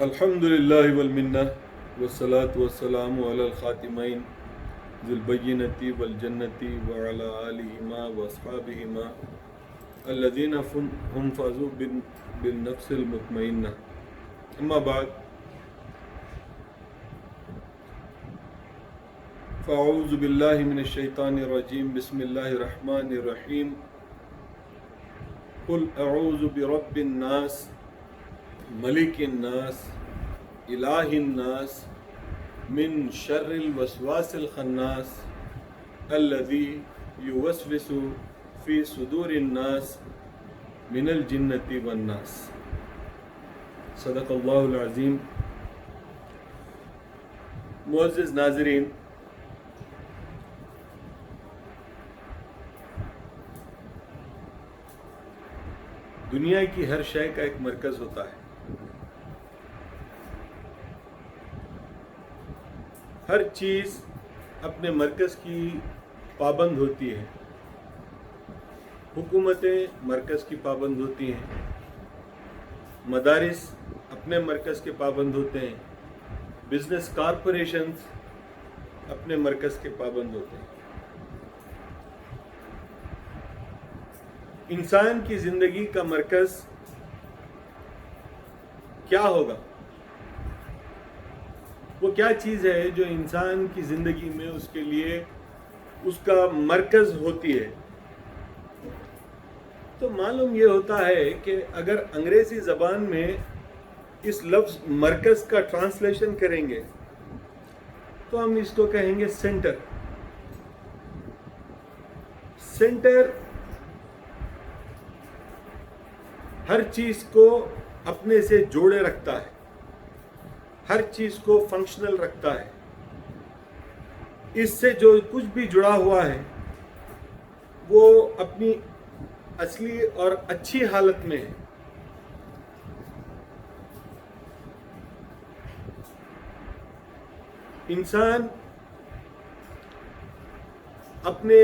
الحمد لله والمنة والصلاة والسلام على الخاتمين ذي البينة والجنة وعلى آلهما وأصحابهما الذين هم فازوا بالنفس المطمئنة. أما بعد، فأعوذ بالله من الشيطان الرجيم. بسم الله الرحمن الرحيم. قل أعوذ برب الناس ملك الناس الہ الناس من شر الوسواس الخناس الذي يوسوس في صدور الناس من الجنة والناس. صدق اللہ العظیم. معزز ناظرین، دنیا کی ہر شے کا ایک مرکز ہوتا ہے. ہر چیز اپنے مرکز کی پابند ہوتی ہے. حکومتیں مرکز کی پابند ہوتی ہیں، مدارس اپنے مرکز کے پابند ہوتے ہیں، بزنس کارپوریشنز اپنے مرکز کے پابند ہوتے ہیں. انسان کی زندگی کا مرکز کیا ہوگا؟ وہ کیا چیز ہے جو انسان کی زندگی میں اس کے لیے اس کا مرکز ہوتی ہے؟ تو معلوم یہ ہوتا ہے کہ اگر انگریزی زبان میں اس لفظ مرکز کا ٹرانسلیشن کریں گے تو ہم اس کو کہیں گے سینٹر. سینٹر ہر چیز کو اپنے سے جوڑے رکھتا ہے، ہر چیز کو فنکشنل رکھتا ہے. اس سے جو کچھ بھی جڑا ہوا ہے وہ اپنی اصلی اور اچھی حالت میں ہے. انسان اپنے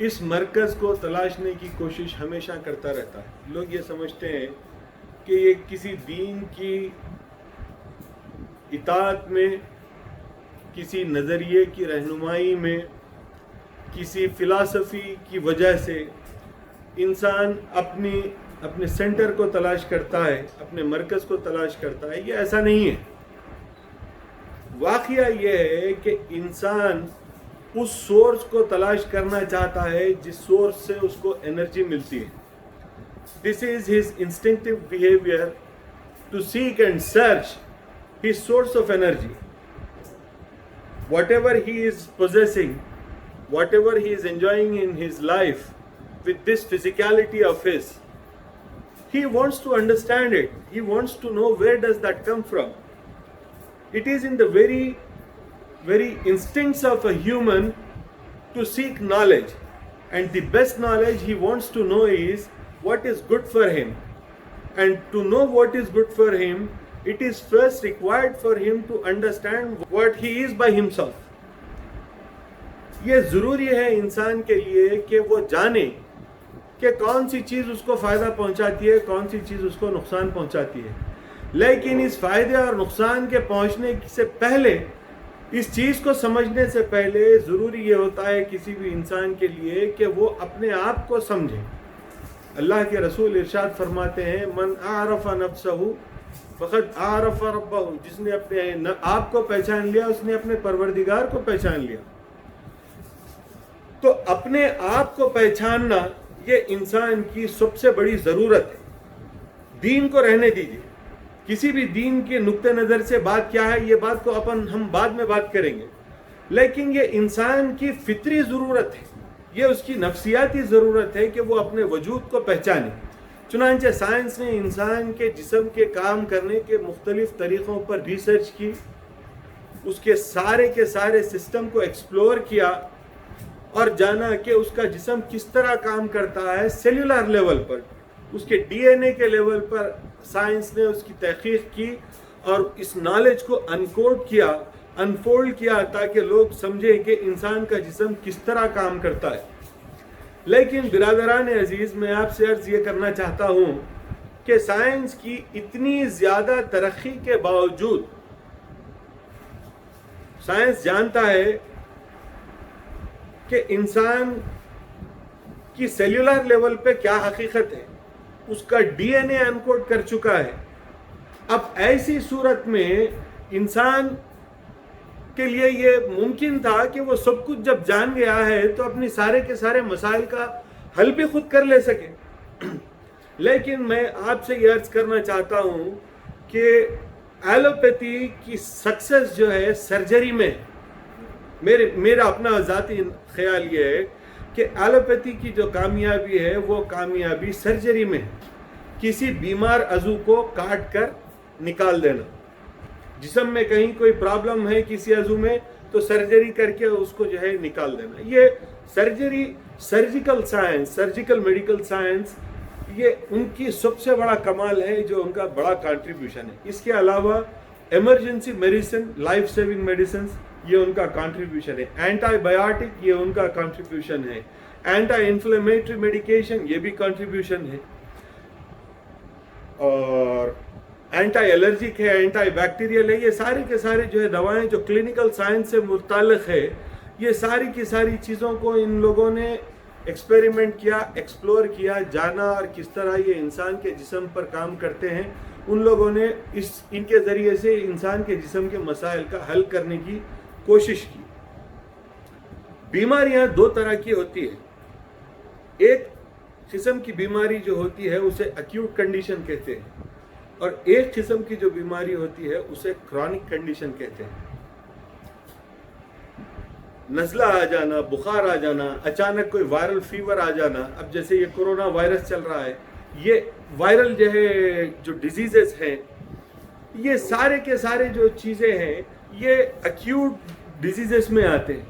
اس مرکز کو تلاشنے کی کوشش ہمیشہ کرتا رہتا ہے. لوگ یہ سمجھتے ہیں کہ یہ کسی دین کی اطاعت میں، کسی نظریے کی رہنمائی میں، کسی فلسفی کی وجہ سے انسان اپنے سینٹر کو تلاش کرتا ہے، اپنے مرکز کو تلاش کرتا ہے. یہ ایسا نہیں ہے. واقعہ یہ ہے کہ انسان اس سورس کو تلاش کرنا چاہتا ہے جس سورس سے اس کو انرجی ملتی ہے. This is his instinctive behavior to seek and search his source of energy. Whatever he is possessing, whatever he is enjoying in his life with this physicality of his, he wants to understand it. He wants to know where does that come from. It is in the very instincts of a human to seek knowledge, and the best knowledge he wants to know is what is good for him. And to know what is good for him, it is first required for him to understand what he is by himself. یہ ضروری ہے انسان کے لیے کہ وہ جانے کہ کون سی چیز اس کو فائدہ پہنچاتی ہے، کون سی چیز اس کو نقصان پہنچاتی ہے. لیکن اس فائدے اور نقصان کے پہنچنے سے پہلے، اس چیز کو سمجھنے سے پہلے ضروری یہ ہوتا ہے کسی بھی انسان کے لیے کہ وہ اپنے آپ کو سمجھے. اللہ کے رسول ارشاد فرماتے ہیں، من اعرف نفسہ فقد اعرف ربہ. جس نے اپنے آپ کو پہچان لیا اس نے اپنے پروردگار کو پہچان لیا. تو اپنے آپ کو پہچاننا یہ انسان کی سب سے بڑی ضرورت ہے. دین کو رہنے دیجیے، کسی بھی دین کے نقطہ نظر سے بات کیا ہے یہ بات کو ہم بعد میں بات کریں گے، لیکن یہ انسان کی فطری ضرورت ہے، یہ اس کی نفسیاتی ضرورت ہے کہ وہ اپنے وجود کو پہچانے. چنانچہ سائنس نے انسان کے جسم کے کام کرنے کے مختلف طریقوں پر ریسرچ کی، اس کے سارے سسٹم کو ایکسپلور کیا اور جانا کہ اس کا جسم کس طرح کام کرتا ہے. سیلولر لیول پر، اس کے ڈی این اے کے لیول پر سائنس نے اس کی تحقیق کی اور اس نالج کو انفولڈ کیا تاکہ لوگ سمجھیں کہ انسان کا جسم کس طرح کام کرتا ہے. لیکن برادران عزیز، میں آپ سے عرض یہ کرنا چاہتا ہوں کہ سائنس کی اتنی زیادہ ترقی کے باوجود سائنس جانتا ہے کہ انسان کی سیلولر لیول پہ کیا حقیقت ہے، اس کا ڈی این اے انکوڈ کر چکا ہے۔ اب ایسی صورت میں انسان کے لیے یہ ممکن تھا کہ وہ سب کچھ جب جان گیا ہے تو اپنی سارے کے سارے مسائل کا حل بھی خود کر لے سکے، لیکن میں آپ سے یہ عرض کرنا چاہتا ہوں کہ ایلوپیتھی کی سکسس جو ہے سرجری میں، میرا اپنا ذاتی خیال یہ ہے کہ ایلوپیتھی کی جو کامیابی ہے وہ کامیابی سرجری میں ہے۔ کسی بیمار عضو کو کاٹ کر نکال دینا، جسم میں کہیں کوئی پرابلم ہے کسی عضو میں تو سرجری کر کے اس کو جو ہے نکال دینا، یہ surgery, surgical science, surgical medical science, یہ ان کی سب سے بڑا کمال ہے، جو ان کا بڑا کنٹریبیوشن ہے۔ اس کے علاوہ emergency medicine, life saving medicines, یہ ان کا کنٹریبیوشن ہے۔ اینٹی بایوٹک، یہ ان کا کنٹریبیوشن ہے۔ اینٹی انفلیمیٹری میڈیکیشن، یہ بھی کنٹریبیوشن ہے۔ اور اینٹی الرجک ہے، اینٹی بیکٹیریل ہے، یہ سارے کے سارے جو ہے دوائیں جو کلینکل سائنس سے متعلق ہے، یہ ساری کی ساری چیزوں کو ان لوگوں نے ایکسپیریمنٹ کیا، ایکسپلور کیا، جانا، اور کس طرح یہ انسان کے جسم پر کام کرتے ہیں۔ ان لوگوں نے ان کے ذریعے سے انسان کے جسم کے مسائل کا حل کرنے کی کوشش کی۔ بیماریاں دو طرح کی ہوتی ہیں، ایک قسم کی بیماری جو ہوتی ہے اسے ایکیوٹ کنڈیشن کہتے ہیں، اور ایک قسم کی جو بیماری ہوتی ہے اسے کرونک کنڈیشن کہتے ہیں۔ نزلہ آ جانا، بخار آ جانا، اچانک کوئی وائرل فیور آ جانا، اب جیسے یہ کورونا وائرس چل رہا ہے، یہ وائرل جو ہے جو ڈیزیزز ہیں، یہ سارے کے سارے جو چیزیں ہیں یہ ایکیوٹ ڈیزیزز میں آتے ہیں۔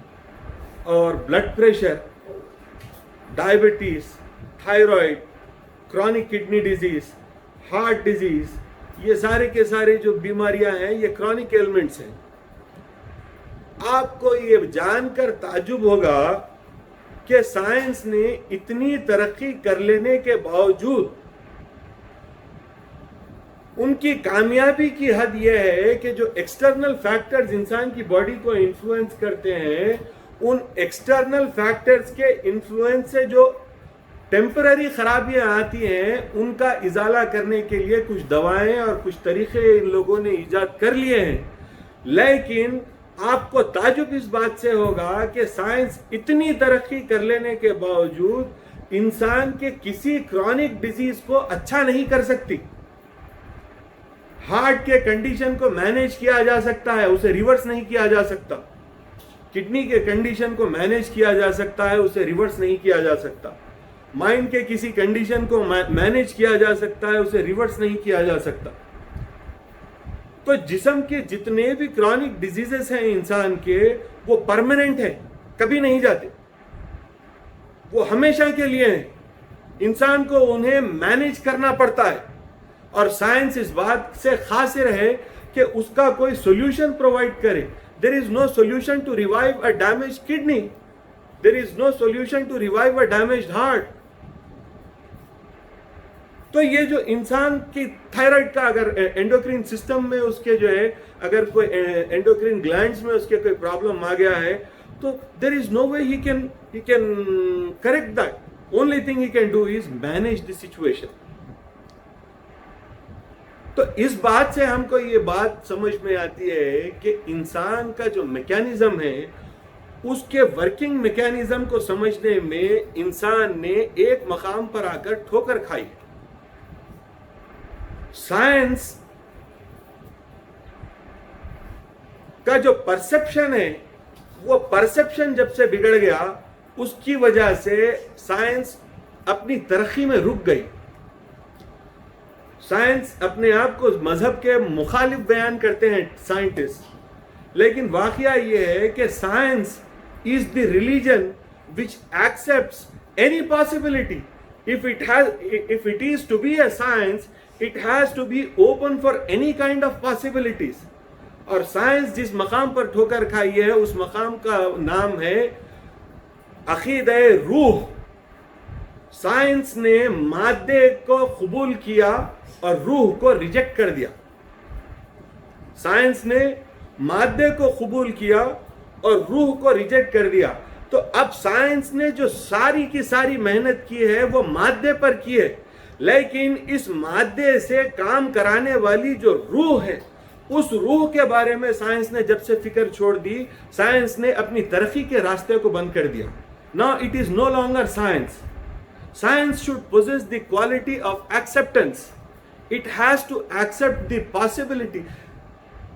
اور blood pressure, diabetes, thyroid, chronic kidney disease, heart disease, یہ سارے کے سارے جو بیماریاں ہیں یہ کرونک ایلمنٹس ہیں۔ آپ کو یہ جان کر تعجب ہوگا کہ سائنس نے اتنی ترقی کر لینے کے باوجود ان کی کامیابی کی حد یہ ہے کہ جو ایکسٹرنل فیکٹرز انسان کی باڈی کو انفلوئنس کرتے ہیں، ان ایکسٹرنل فیکٹرز کے انفلوئنس سے جو ٹیمپرری خرابیاں آتی ہیں ان کا ازالہ کرنے کے لیے کچھ دوائیں اور کچھ طریقے ان لوگوں نے ایجاد کر لیے ہیں۔ لیکن آپ کو تعجب اس بات سے ہوگا کہ سائنس اتنی ترقی کر لینے کے باوجود انسان کے کسی کرونک ڈیزیز کو اچھا نہیں کر سکتی۔ ہارٹ کے کنڈیشن کو مینیج کیا جا سکتا ہے، اسے ریورس نہیں کیا جا سکتا۔ کڈنی کے کنڈیشن کو مینیج کیا جا سکتا ہے، اسے ریورس نہیں کیا جا سکتا۔ مائنڈ کے کسی کنڈیشن کو مینیج کیا جا سکتا ہے، اسے ریورس نہیں کیا جا سکتا۔ تو جسم کے جتنے بھی کرونک ڈیزیزز ہیں انسان کے، وہ پرماننٹ ہیں، کبھی نہیں جاتے، وہ ہمیشہ کے لیے ہیں۔ انسان کو انہیں مینیج کرنا پڑتا ہے، اور سائنس اس بات سے قاصر ہے کہ اس کا کوئی سولوشن پرووائڈ کرے۔ There is no solution to revive a damaged kidney. There is no solution to revive a damaged heart. تو یہ جو انسان کی تھائرائڈ کا اگر اینڈوکرین سسٹم میں اس کے جو ہے اگر کوئی اینڈوکرین گلینڈز میں اس کے کوئی پرابلم آ گیا ہے تو there is no way he can correct that. Only thing he can do is manage the situation. تو اس بات سے ہم کو یہ بات سمجھ میں آتی ہے کہ انسان کا جو میکینزم ہے اس کے ورکنگ میکینزم کو سمجھنے میں انسان نے ایک مقام پر آ کر ٹھوکر کھائی۔ سائنس کا جو پرسپشن ہے وہ پرسپشن جب سے بگڑ گیا اس کی وجہ سے سائنس اپنی ترقی میں رک گئی۔ سائنس اپنے آپ کو مذہب کے مخالف بیان کرتے ہیں سائنٹسٹ، لیکن واقعہ یہ ہے کہ science is the religion which accepts any possibility. If it is to be a science, it has to be open for any kind of possibilities. اور سائنس جس مقام پر ٹھوکر کھائی ہے اس مقام کا نام ہے عقیدہ روح۔ سائنس نے مادے کو قبول کیا اور روح کو ریجیکٹ کر دیا. سائنس نے مادے کو قبول کیا اور روح کو ریجیکٹ کر دیا. تو اب سائنس نے جو ساری کی ساری محنت کی ہے وہ مادے پر کی ہے، لیکن اس مادے سے کام کرانے والی جو روح ہے، اس روح کے بارے میں سائنس نے جب سے فکر چھوڑ دی، سائنس نے اپنی ترقی کے راستے کو بند کر دیا. Now it is no longer science. Science should possess the quality of acceptance. It has to accept the possibility,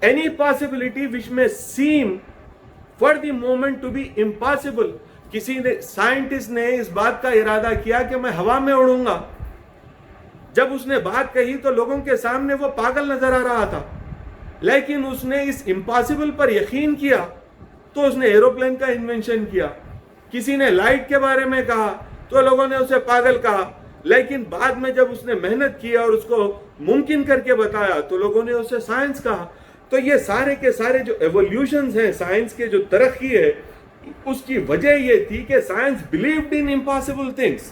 any possibility which may seem for the moment to be impossible. کسی نے سائنٹسٹ نے اس بات کا ارادہ کیا کہ میں ہوا میں اڑوں گا. جب اس نے بات کہی تو لوگوں کے سامنے وہ پاگل نظر آ رہا تھا، لیکن اس نے اس امپاسبل پر یقین کیا تو اس نے ایروپلین کا انوینشن کیا. کسی نے لائٹ کے بارے میں کہا تو لوگوں نے اسے پاگل کہا، لیکن بعد میں جب اس نے محنت کیا اور اس کو ممکن کر کے بتایا تو لوگوں نے اسے سائنس کہا. تو یہ سارے کے سارے جو ایولیوشنز ہیں، سائنس کے جو ترقی ہے، اس کی وجہ یہ تھی کہ science believed in impossible things.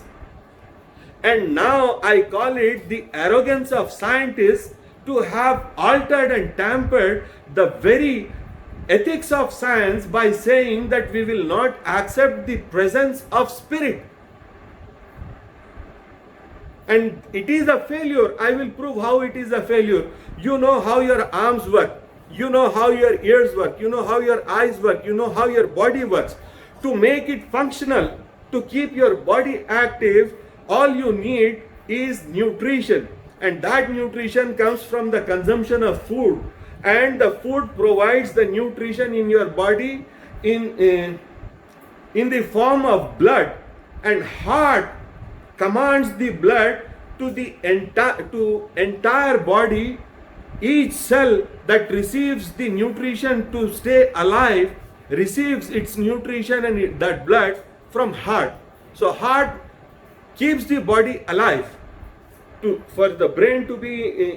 And now I call it the arrogance of scientists to have altered and tampered the very ethics of science by saying that we will not accept the presence of spirit. And it is a failure. I will prove how it is a failure. You know how your arms work. You know how your ears work. You know how your eyes work. You know how your body works. To make it functional, to keep your body active, all you need is nutrition. And that nutrition comes from the consumption of food. And the food provides the nutrition in your body in the form of blood. And heart commands the blood to the entire body. Each cell that receives the nutrition to stay alive receives its nutrition and that blood from heart. So heart keeps the body alive. For the brain to be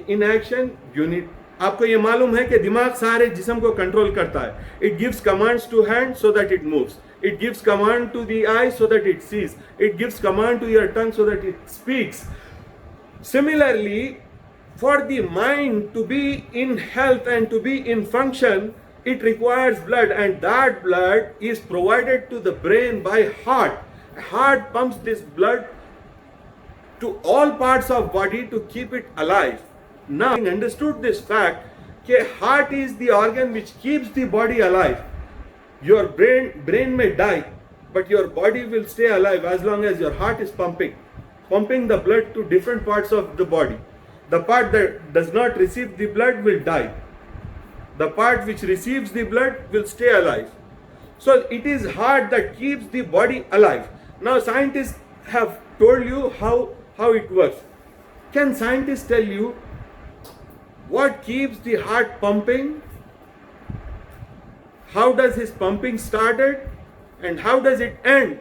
in action, you need. آپ کو یہ معلوم ہے کہ دماغ سارے جسم کو کنٹرول کرتا ہے. It gives commands to hand so that it moves. It gives command to the eye so that it sees. It gives command to your tongue so that it speaks. Similarly, for the mind to be in health and to be in function, it requires blood, and that blood is provided to the brain by heart. Heart pumps this blood to all parts of body to keep it alive. Now, having understood this fact, that heart is the organ which keeps the body alive. Your brain may die, but your body will stay alive as long as your heart is pumping the blood to different parts of the body. The part that does not receive the blood will die. The part which receives the blood will stay alive. So it is heart that keeps the body alive. Now scientists have told you how it works. Can scientists tell you what keeps the heart pumping? How does his pumping started and how does it end?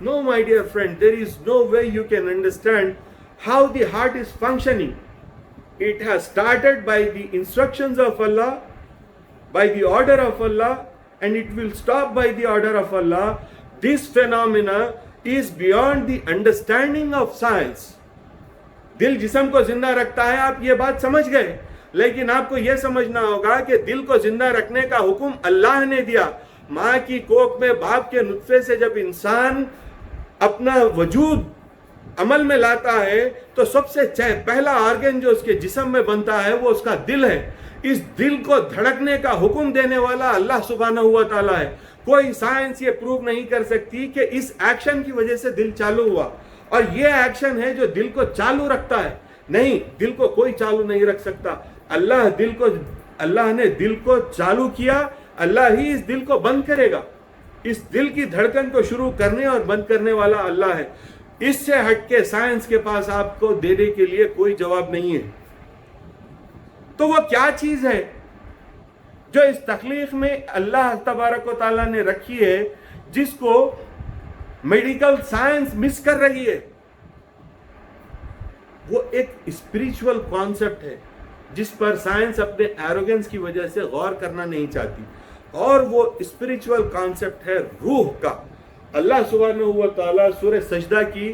No, my dear friend, there is no way you can understand how the heart is functioning. It has started by the instructions of Allah, by the order of Allah, and it will stop by the order of Allah. This phenomena is beyond the understanding of science. دل جسم کو زندہ رکھتا ہے، آپ یہ بات سمجھ گئے، لیکن آپ کو یہ سمجھنا ہوگا کہ دل کو زندہ رکھنے کا حکم اللہ نے دیا. ماں کی کوکھ میں باپ کے نطفے سے جب انسان اپنا وجود عمل میں لاتا ہے تو سب سے پہلا آرگن جو اس کے جسم میں بنتا ہے وہ اس کا دل ہے. اس دل کو دھڑکنے کا حکم دینے والا اللہ سبحانہ ہوا تعالیٰ ہے. کوئی سائنس یہ پروو نہیں کر سکتی کہ اس ایکشن کی وجہ سے دل چالو ہوا اور یہ ایکشن ہے جو دل کو چالو رکھتا ہے. نہیں، دل کو کوئی چالو نہیں رکھ سکتا. اللہ نے دل کو چالو کیا، اللہ ہی اس دل کو بند کرے گا. اس دل کی دھڑکن کو شروع کرنے اور بند کرنے والا اللہ ہے. اس سے ہٹ کے سائنس کے پاس آپ کو دینے کے لیے کوئی جواب نہیں ہے. تو وہ کیا چیز ہے جو اس تخلیق میں اللہ تبارک و تعالیٰ نے رکھی ہے جس کو میڈیکل سائنس مس کر رہی ہے؟ وہ ایک اسپریچول کانسیپٹ ہے جس پر سائنس اپنے ایروگنس کی وجہ سے غور کرنا نہیں چاہتی، اور وہ اسپریچول کانسیپٹ ہے روح کا. اللہ سبحانہ و تعالیٰ سورہ سجدہ کی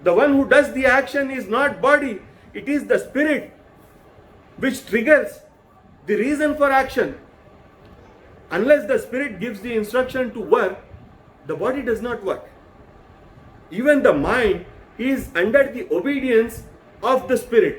The one who does the action is not body, it is the spirit which triggers the reason for action. Unless the spirit gives the instruction to work, the body does not work. Even the mind is under the obedience of the spirit.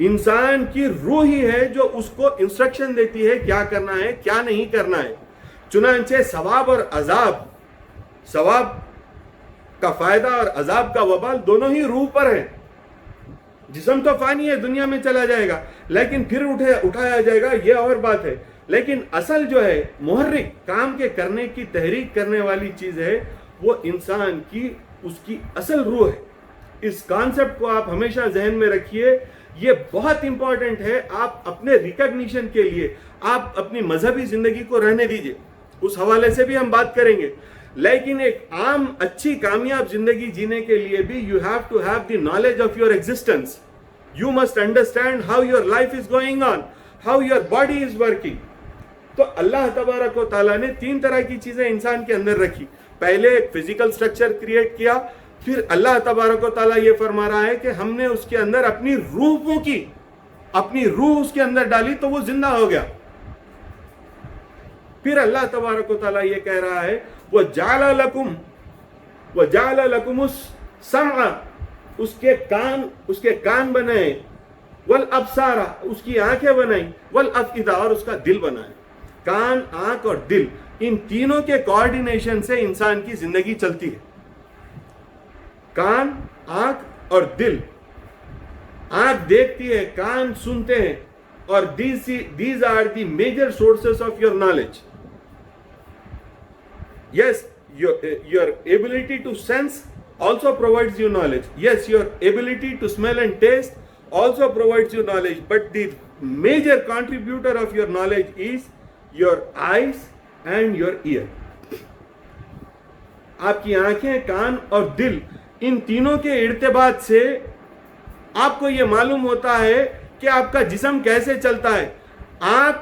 انسان کی روح ہی ہے جو اس کو instruction دیتی ہے کیا کرنا ہے کیا نہیں کرنا ہے. چنانچہ ثواب اور عذاب، ثواب کا فائدہ اور عذاب کا وبال دونوں ہی روح پر ہے. جسم تو فانی ہے، دنیا میں چلا جائے گا، لیکن پھر اٹھایا جائے گا، یہ اور بات ہے. لیکن اصل جو ہے محرک، کام کے کرنے کی تحریک کرنے والی چیز ہے، وہ انسان کی اس کی اصل روح ہے. اس کانسیپٹ کو آپ ہمیشہ ذہن میں رکھیے، یہ بہت امپورٹنٹ ہے. آپ اپنے ریکگنیشن کے لیے آپ اپنی مذہبی زندگی کو رہنے دیجئے، اس حوالے سے بھی ہم بات کریں گے. لیکن ایک عام اچھی کامیاب زندگی جینے کے لیے بھی you have to have the knowledge of your existence. You must understand how your life is going on, how your body is working. تو اللہ تبارک و تعالیٰ نے 3 طرح کی چیزیں انسان کے اندر رکھی. پہلے ایک فزیکل سٹرکچر کریٹ کیا، پھر اللہ تبارک و تعالیٰ یہ فرما رہا ہے کہ ہم نے اس کے اندر اپنی روح پھونکی، اپنی روح اس کے اندر ڈالی تو وہ زندہ ہو گیا. پھر اللہ تبارک و تعالیٰ یہ کہہ رہا ہے وَجَعَلَ لَكُمُ السَّمْعَ، اس کے کان بنائے، وَالْأَبْصَارَ، اس کی آنکھیں بنائیں، وَالْأَفْئِدَةَ، اور اس کا دل بنائے. کان، آنکھ اور دل، ان تینوں کے کوآرڈینیشن سے انسان کی زندگی چلتی ہے. کان، آنکھ اور دل. آنکھ دیکھتی ہے، کان سنتے ہیں، اور these are the major sources of your knowledge. Yes, your ability to sense also provides you knowledge. Yes, your ability to smell and taste also provides you knowledge. But the major contributor of your knowledge is your eyes and your ear. آپ کی آنکھیں، کان اور دل، ان تینوں کے ارتباط سے آپ کو یہ معلوم ہوتا ہے کہ آپ کا جسم کیسے چلتا ہے. آنکھ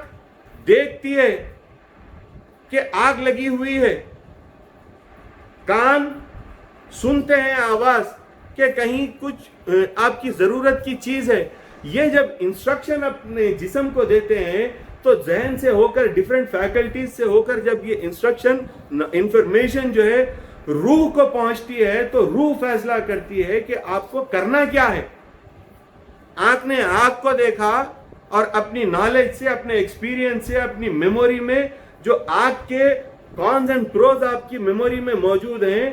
دیکھتی ہے کہ آگ لگی ہوئی ہے، کان سنتے ہیں آواز کہ کہیں کچھ آپ کی ضرورت کی چیز ہے. یہ جب انسٹرکشن اپنے جسم کو دیتے ہیں تو ذہن سے ہو کر، ڈیفرنٹ فیکلٹیز سے ہو کر جب یہ انفارمیشن جو ہے روح کو پہنچتی ہے تو روح فیصلہ کرتی ہے کہ آپ کو کرنا کیا ہے. آنکھ نے آنکھ کو دیکھا اور اپنی نالج سے، اپنے ایکسپیرینس سے، اپنی میموری میں جو آنکھ کے کونز اینڈ پروز آپ کی میموری میں موجود ہیں،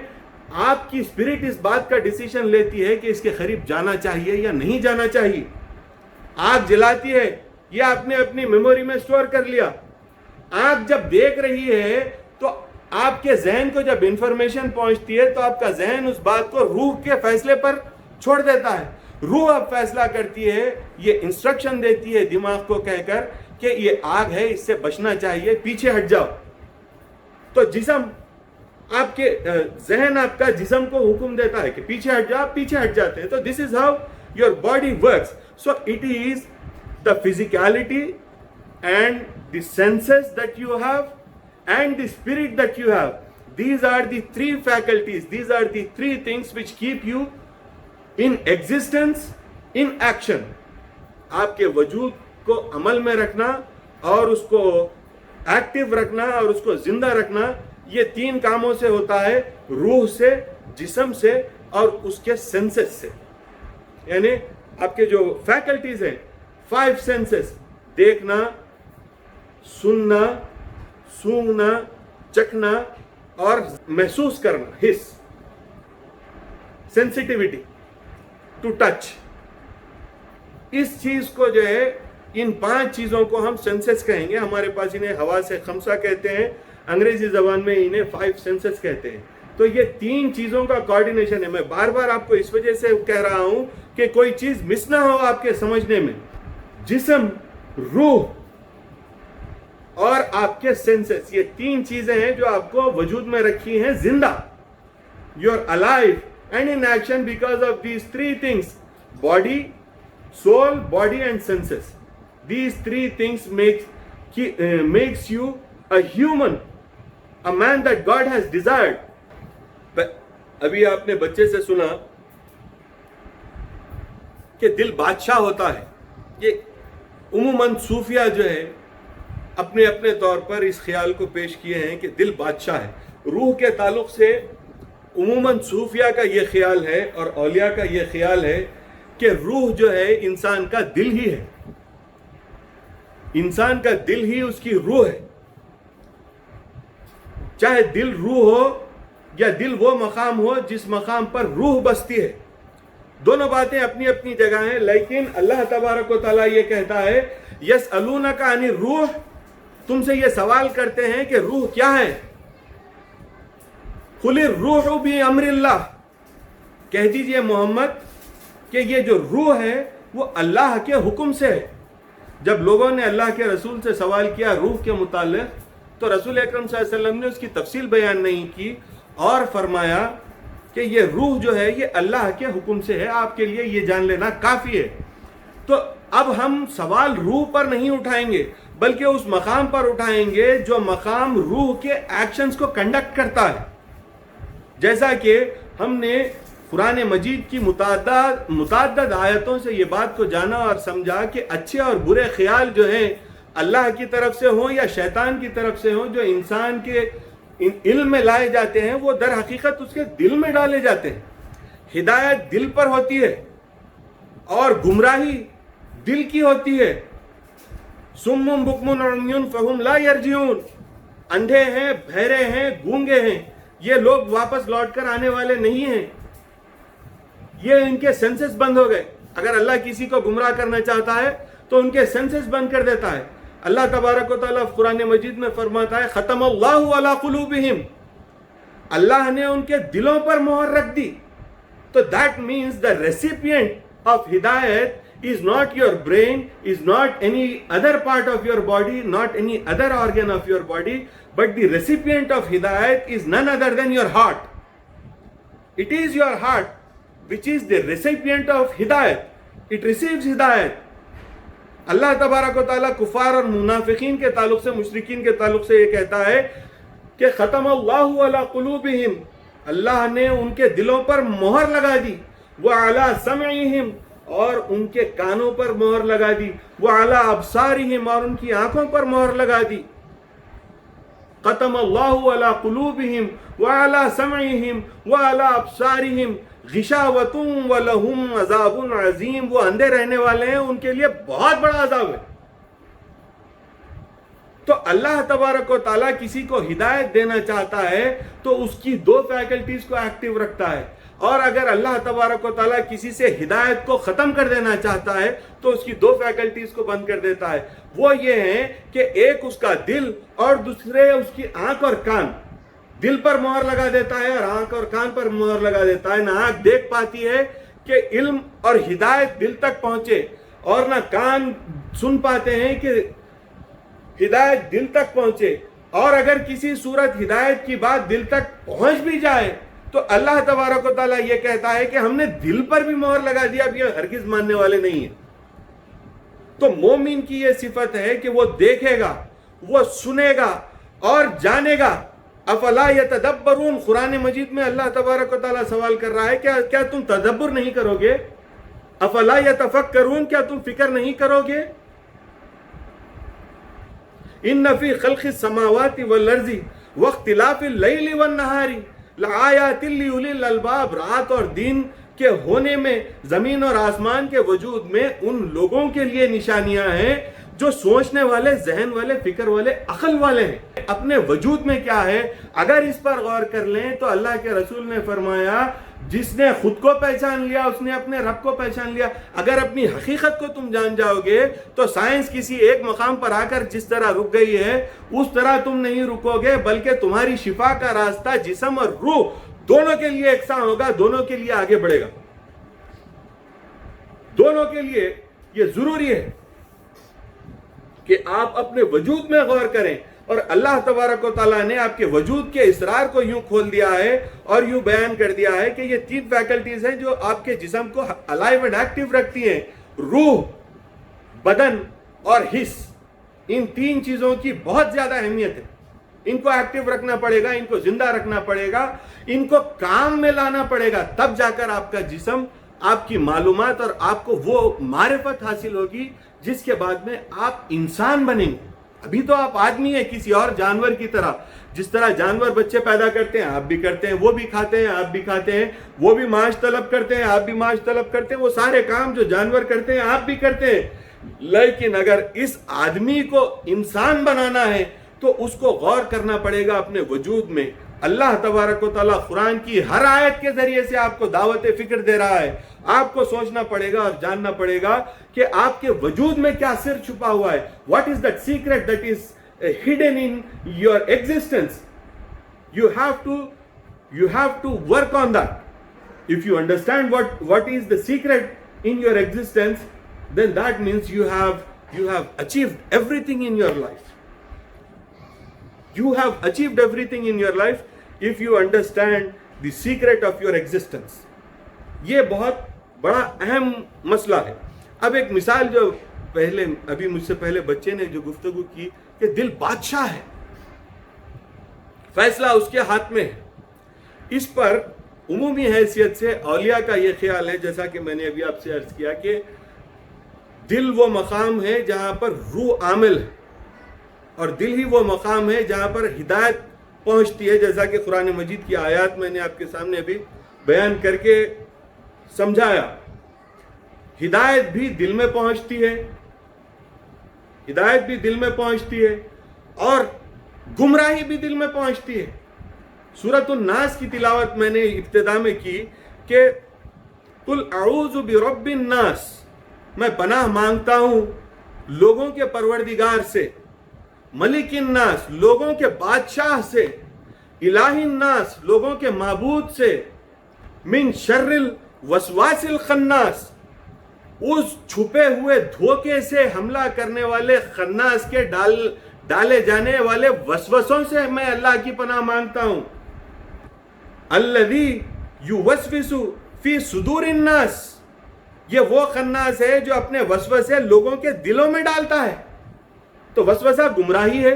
آپ کی اسپرٹ اس بات کا ڈیسیشن لیتی ہے کہ اس کے قریب جانا چاہیے یا نہیں جانا چاہیے. آنکھ جلاتی ہے، یہ آپ نے اپنی میموری میں سٹور کر لیا. آنکھ جب دیکھ رہی ہے تو آپ کے ذہن کو جب انفارمیشن پہنچتی ہے تو آپ کا ذہن اس بات کو روح کے فیصلے پر چھوڑ دیتا ہے. روح اب فیصلہ کرتی ہے، یہ انسٹرکشن دیتی ہے دماغ کو کہہ کر کہ یہ آگ ہے، اس سے بچنا چاہیے، پیچھے ہٹ جاؤ. تو جسم، آپ کے ذہن آپ کا جسم کو حکم دیتا ہے کہ پیچھے ہٹ جاؤ، پیچھے ہٹ جاتے ہیں. تو this is how your body works. So it is the physicality and the senses that you have and the spirit that you have. These are the 3 faculties, these are the 3 things which keep you in existence, in action. آپ کے وجود کو عمل میں رکھنا اور اس کو active رکھنا اور اس کو زندہ رکھنا، یہ 3 کاموں سے ہوتا ہے، روح سے، جسم سے اور اس کے سینسز سے. یعنی آپ کے جو فیکلٹیز ہیں، 5 سینسز، دیکھنا، سننا، سونگنا، چکھنا اور محسوس کرنا، حس، سینسیٹیوٹی ٹو ٹچ. اس چیز کو جو ہے، ان 5 چیزوں کو ہم سینسز کہیں گے. ہمارے پاس انہیں حواس خمسہ کہتے ہیں، انگریزی زبان میں انہیں 5 سینسز کہتے ہیں. تو یہ 3 چیزوں کا کوآرڈینیشن ہے. میں بار بار آپ کو اس وجہ سے کہہ رہا ہوں کہ کوئی چیز مس نہ ہو آپ کے سمجھنے میں. جسم، روح اور آپ کے سینسز، یہ 3 چیزیں ہیں جو آپ کو وجود میں رکھی ہیں زندہ. You are alive and in action because of these 3 things: body, soul, body and senses. These 3 things makes you a human, a man that God has desired. ابھی آپ نے بچے سے سنا کہ دل بادشاہ ہوتا ہے. یہ عموماً صوفیہ جو ہے اپنے اپنے طور پر اس خیال کو پیش کیے ہیں کہ دل بادشاہ ہے. روح کے تعلق سے عموماً صوفیہ کا یہ خیال ہے اور اولیاء کا یہ خیال ہے کہ روح جو ہے انسان کا دل ہی ہے، انسان کا دل ہی اس کی روح ہے. چاہے دل روح ہو یا دل وہ مقام ہو جس مقام پر روح بستی ہے، دونوں باتیں اپنی اپنی جگہ ہیں. لیکن اللہ تبارک و تعالیٰ یہ کہتا ہے یسألونک عن الروح، تم سے یہ سوال کرتے ہیں کہ روح کیا ہے. قل الروح بامر اللہ، کہہ دیجئے محمد کہ یہ جو روح ہے وہ اللہ کے حکم سے ہے. جب لوگوں نے اللہ کے رسول سے سوال کیا روح کے متعلق تو رسول اکرم صلی اللہ علیہ وسلم نے اس کی تفصیل بیان نہیں کی اور فرمایا کہ یہ روح جو ہے یہ اللہ کے حکم سے ہے، آپ کے لیے یہ جان لینا کافی ہے. تو اب ہم سوال روح پر نہیں اٹھائیں گے بلکہ اس مقام پر اٹھائیں گے جو مقام روح کے ایکشنز کو کنڈکٹ کرتا ہے. جیسا کہ ہم نے قرآن مجید کی متعدد آیتوں سے یہ بات کو جانا اور سمجھا کہ اچھے اور برے خیال جو ہیں اللہ کی طرف سے ہوں یا شیطان کی طرف سے ہوں، جو انسان کے علم میں لائے جاتے ہیں وہ در حقیقت اس کے دل میں ڈالے جاتے ہیں. ہدایت دل پر ہوتی ہے اور گمراہی دل کی ہوتی ہے. صم بکم عمی فہم لا یرجعون، اندھے ہیں، بہرے ہیں، گونگے ہیں، یہ لوگ واپس لوٹ کر آنے والے نہیں ہیں، یہ ان کے سینسز بند ہو گئے. اگر اللہ کسی کو گمراہ کرنا چاہتا ہے تو ان کے سینسز بند کر دیتا ہے. اللہ تبارک و تعالیٰ قرآن مجید میں فرماتا ہے ختم اللہ علی قلوبہم، اللہ نے ان کے دلوں پر مہر رکھ دی. تو that means the recipient of hidayat is not your brain, is not any other part of your body, not any other organ of your body, but the recipient of hidayat is none other than your heart. It is your heart which is the recipient of hidayat. It receives hidayat. اللہ تبارک و تعالیٰ کفار اور منافقین کے تعلق سے، مشرکین کے تعلق سے یہ کہتا ہے کہ ختم اللہ علی قلوبہم، اللہ نے ان کے دلوں پر مہر لگا دی، وعلی سمعہم، اور ان کے کانوں پر مہر لگا دی، وعلی ابصارہم، اور ان کی آنکھوں پر مہر لگا دی. ختم اللہ علی قلوبہم وعلی سمعہم وعلی ابصارہم غشاوۃ ولہم عذاب عظیم، وہ اندھے رہنے والے ہیں، ان کے لیے بہت بڑا عذاب ہے. تو اللہ تبارک و تعالیٰ کسی کو ہدایت دینا چاہتا ہے تو اس کی دو فیکلٹیز کو ایکٹیو رکھتا ہے، اور اگر اللہ تبارک و تعالیٰ کسی سے ہدایت کو ختم کر دینا چاہتا ہے تو اس کی دو فیکلٹیز کو بند کر دیتا ہے. وہ یہ ہیں کہ ایک اس کا دل اور دوسرے اس کی آنکھ اور کان. دل پر مہر لگا دیتا ہے اور آنکھ اور کان پر مہر لگا دیتا ہے. نہ آنکھ دیکھ پاتی ہے کہ علم اور ہدایت دل تک پہنچے، اور نہ کان سن پاتے ہیں کہ ہدایت دل تک پہنچے. اور اگر کسی صورت ہدایت کی بات دل تک پہنچ بھی جائے تو اللہ تبارک و تعالیٰ یہ کہتا ہے کہ ہم نے دل پر بھی مہر لگا دیا، اب یہ ہرگز ماننے والے نہیں ہیں. تو مومن کی یہ صفت ہے کہ وہ دیکھے گا، وہ سنے گا اور جانے گا. افلا یتدبرون، قرآن مجید میں اللہ تبارک و تعالیٰ سوال کر رہا ہے کیا تم تدبر نہیں کرو گے؟ افلا یتفکرون، کیا تم فکر نہیں کرو گے؟ ان فی خلق السماوات والارض واختلاف اللیل والنہار لآیات لأولی الالباب، رات اور دن کے ہونے میں، زمین اور آسمان کے وجود میں ان لوگوں کے لیے نشانیاں ہیں جو سوچنے والے، ذہن والے، فکر والے، عقل والے ہیں. اپنے وجود میں کیا ہے اگر اس پر غور کر لیں تو اللہ کے رسول نے فرمایا جس نے خود کو پہچان لیا اس نے اپنے رب کو پہچان لیا. اگر اپنی حقیقت کو تم جان جاؤ گے تو سائنس کسی ایک مقام پر آ کر جس طرح رک گئی ہے اس طرح تم نہیں رکو گے، بلکہ تمہاری شفا کا راستہ جسم اور روح دونوں کے لیے یکساں ہوگا، دونوں کے لیے آگے بڑھے گا. دونوں کے لیے یہ ضروری ہے کہ آپ اپنے وجود میں غور کریں. اور اللہ تبارک و تعالیٰ نے آپ کے وجود کے اسرار کو یوں کھول دیا ہے اور یوں بیان کر دیا ہے کہ یہ تین فیکلٹیز ہیں جو آپ کے جسم کو الائیو اینڈ ایکٹیو رکھتی ہیں. روح، بدن اور حس، ان تین چیزوں کی بہت زیادہ اہمیت ہے. ان کو ایکٹیو رکھنا پڑے گا، ان کو زندہ رکھنا پڑے گا، ان کو کام میں لانا پڑے گا، تب جا کر آپ کا جسم، آپ کی معلومات اور آپ کو وہ معرفت حاصل ہوگی جس کے بعد میں آپ انسان بنیں گے. ابھی تو آپ آدمی ہیں کسی اور جانور کی طرح. جس طرح جانور بچے پیدا کرتے ہیں آپ بھی کرتے ہیں, وہ بھی کھاتے ہیں آپ بھی کھاتے ہیں, وہ بھی معاش طلب کرتے ہیں آپ بھی معاش طلب کرتے ہیں, وہ سارے کام جو جانور کرتے ہیں آپ بھی کرتے ہیں. لیکن اگر اس آدمی کو انسان بنانا ہے تو اس کو غور کرنا پڑے گا اپنے وجود میں. اللہ تبارک و تعالیٰ قرآن کی ہر آیت کے ذریعے سے آپ کو دعوت فکر دے رہا ہے. آپ کو سوچنا پڑے گا اور جاننا پڑے گا کہ آپ کے وجود میں کیا سر چھپا ہوا ہے. What is that secret that is hidden in your existence? You have to work on that. If you understand what is the secret in your existence, then that means you have achieved everything in your life. You have achieved everything in your life if you understand the secret of your existence. یہ بہت بڑا اہم مسئلہ ہے. اب ایک مثال جو ابھی مجھ سے پہلے بچے نے جو گفتگو کی کہ دل بادشاہ ہے, فیصلہ اس کے ہاتھ میں ہے. اس پر عمومی حیثیت سے اولیاء کا یہ خیال ہے, جیسا کہ میں نے ابھی آپ سے عرض کیا, کہ دل وہ مقام ہے جہاں پر روح عامل ہے, اور دل ہی وہ مقام ہے جہاں پر ہدایت پہنچتی ہے. جیسا کہ قرآن مجید کی آیات میں نے آپ کے سامنے ابھی بیان کر کے سمجھایا. ہدایت بھی دل میں پہنچتی ہے, ہدایت بھی دل میں پہنچتی ہے, اور گمراہی بھی دل میں پہنچتی ہے. سورۃ الناس کی تلاوت میں نے ابتدا میں کی کہ قل اعوذ برب الناس, میں پناہ مانگتا ہوں لوگوں کے پروردگار سے, ملک الناس, لوگوں کے بادشاہ سے, الہ الناس, لوگوں کے معبود سے, من شر الوسواس الخناس, اس چھپے ہوئے دھوکے سے حملہ کرنے والے خناس کے ڈالے جانے والے وسوسوں سے میں اللہ کی پناہ مانگتا ہوں. الذی یوسوس فی صدور الناس, یہ وہ خناس ہے جو اپنے وسوسے لوگوں کے دلوں میں ڈالتا ہے. تو وسوسہ گمراہی ہے.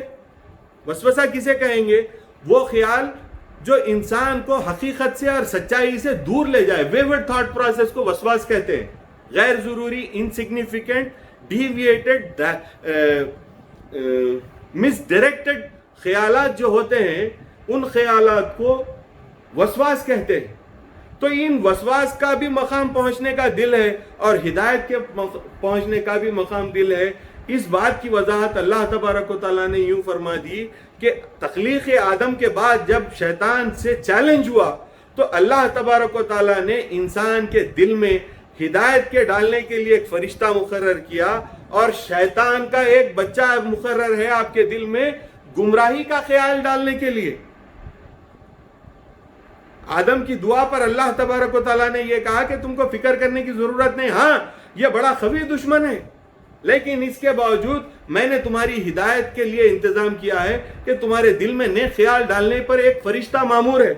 وسوسہ کسے کہیں گے؟ وہ خیال جو انسان کو حقیقت سے اور سچائی سے دور لے جائے. ویورڈ تھاٹ پروسیس کو وسواس کہتے ہیں. غیر ضروری, انسگنیفیکنٹ, ڈیویٹڈ, مس ڈائریکٹڈ خیالات جو ہوتے ہیں ان خیالات کو وسواس کہتے ہیں. تو ان وسواس کا بھی مقام پہنچنے کا دل ہے اور ہدایت کے پہنچنے کا بھی مقام دل ہے. اس بات کی وضاحت اللہ تبارک و تعالیٰ نے یوں فرما دی کہ تخلیق آدم کے بعد جب شیطان سے چیلنج ہوا تو اللہ تبارک و تعالیٰ نے انسان کے دل میں ہدایت کے ڈالنے کے لیے ایک فرشتہ مقرر کیا, اور شیطان کا ایک بچہ مقرر ہے آپ کے دل میں گمراہی کا خیال ڈالنے کے لیے. آدم کی دعا پر اللہ تبارک و تعالیٰ نے یہ کہا کہ تم کو فکر کرنے کی ضرورت نہیں, ہاں یہ بڑا قوی دشمن ہے, لیکن اس کے باوجود میں نے تمہاری ہدایت کے لیے انتظام کیا ہے کہ تمہارے دل میں نیک خیال ڈالنے پر ایک فرشتہ مامور ہے.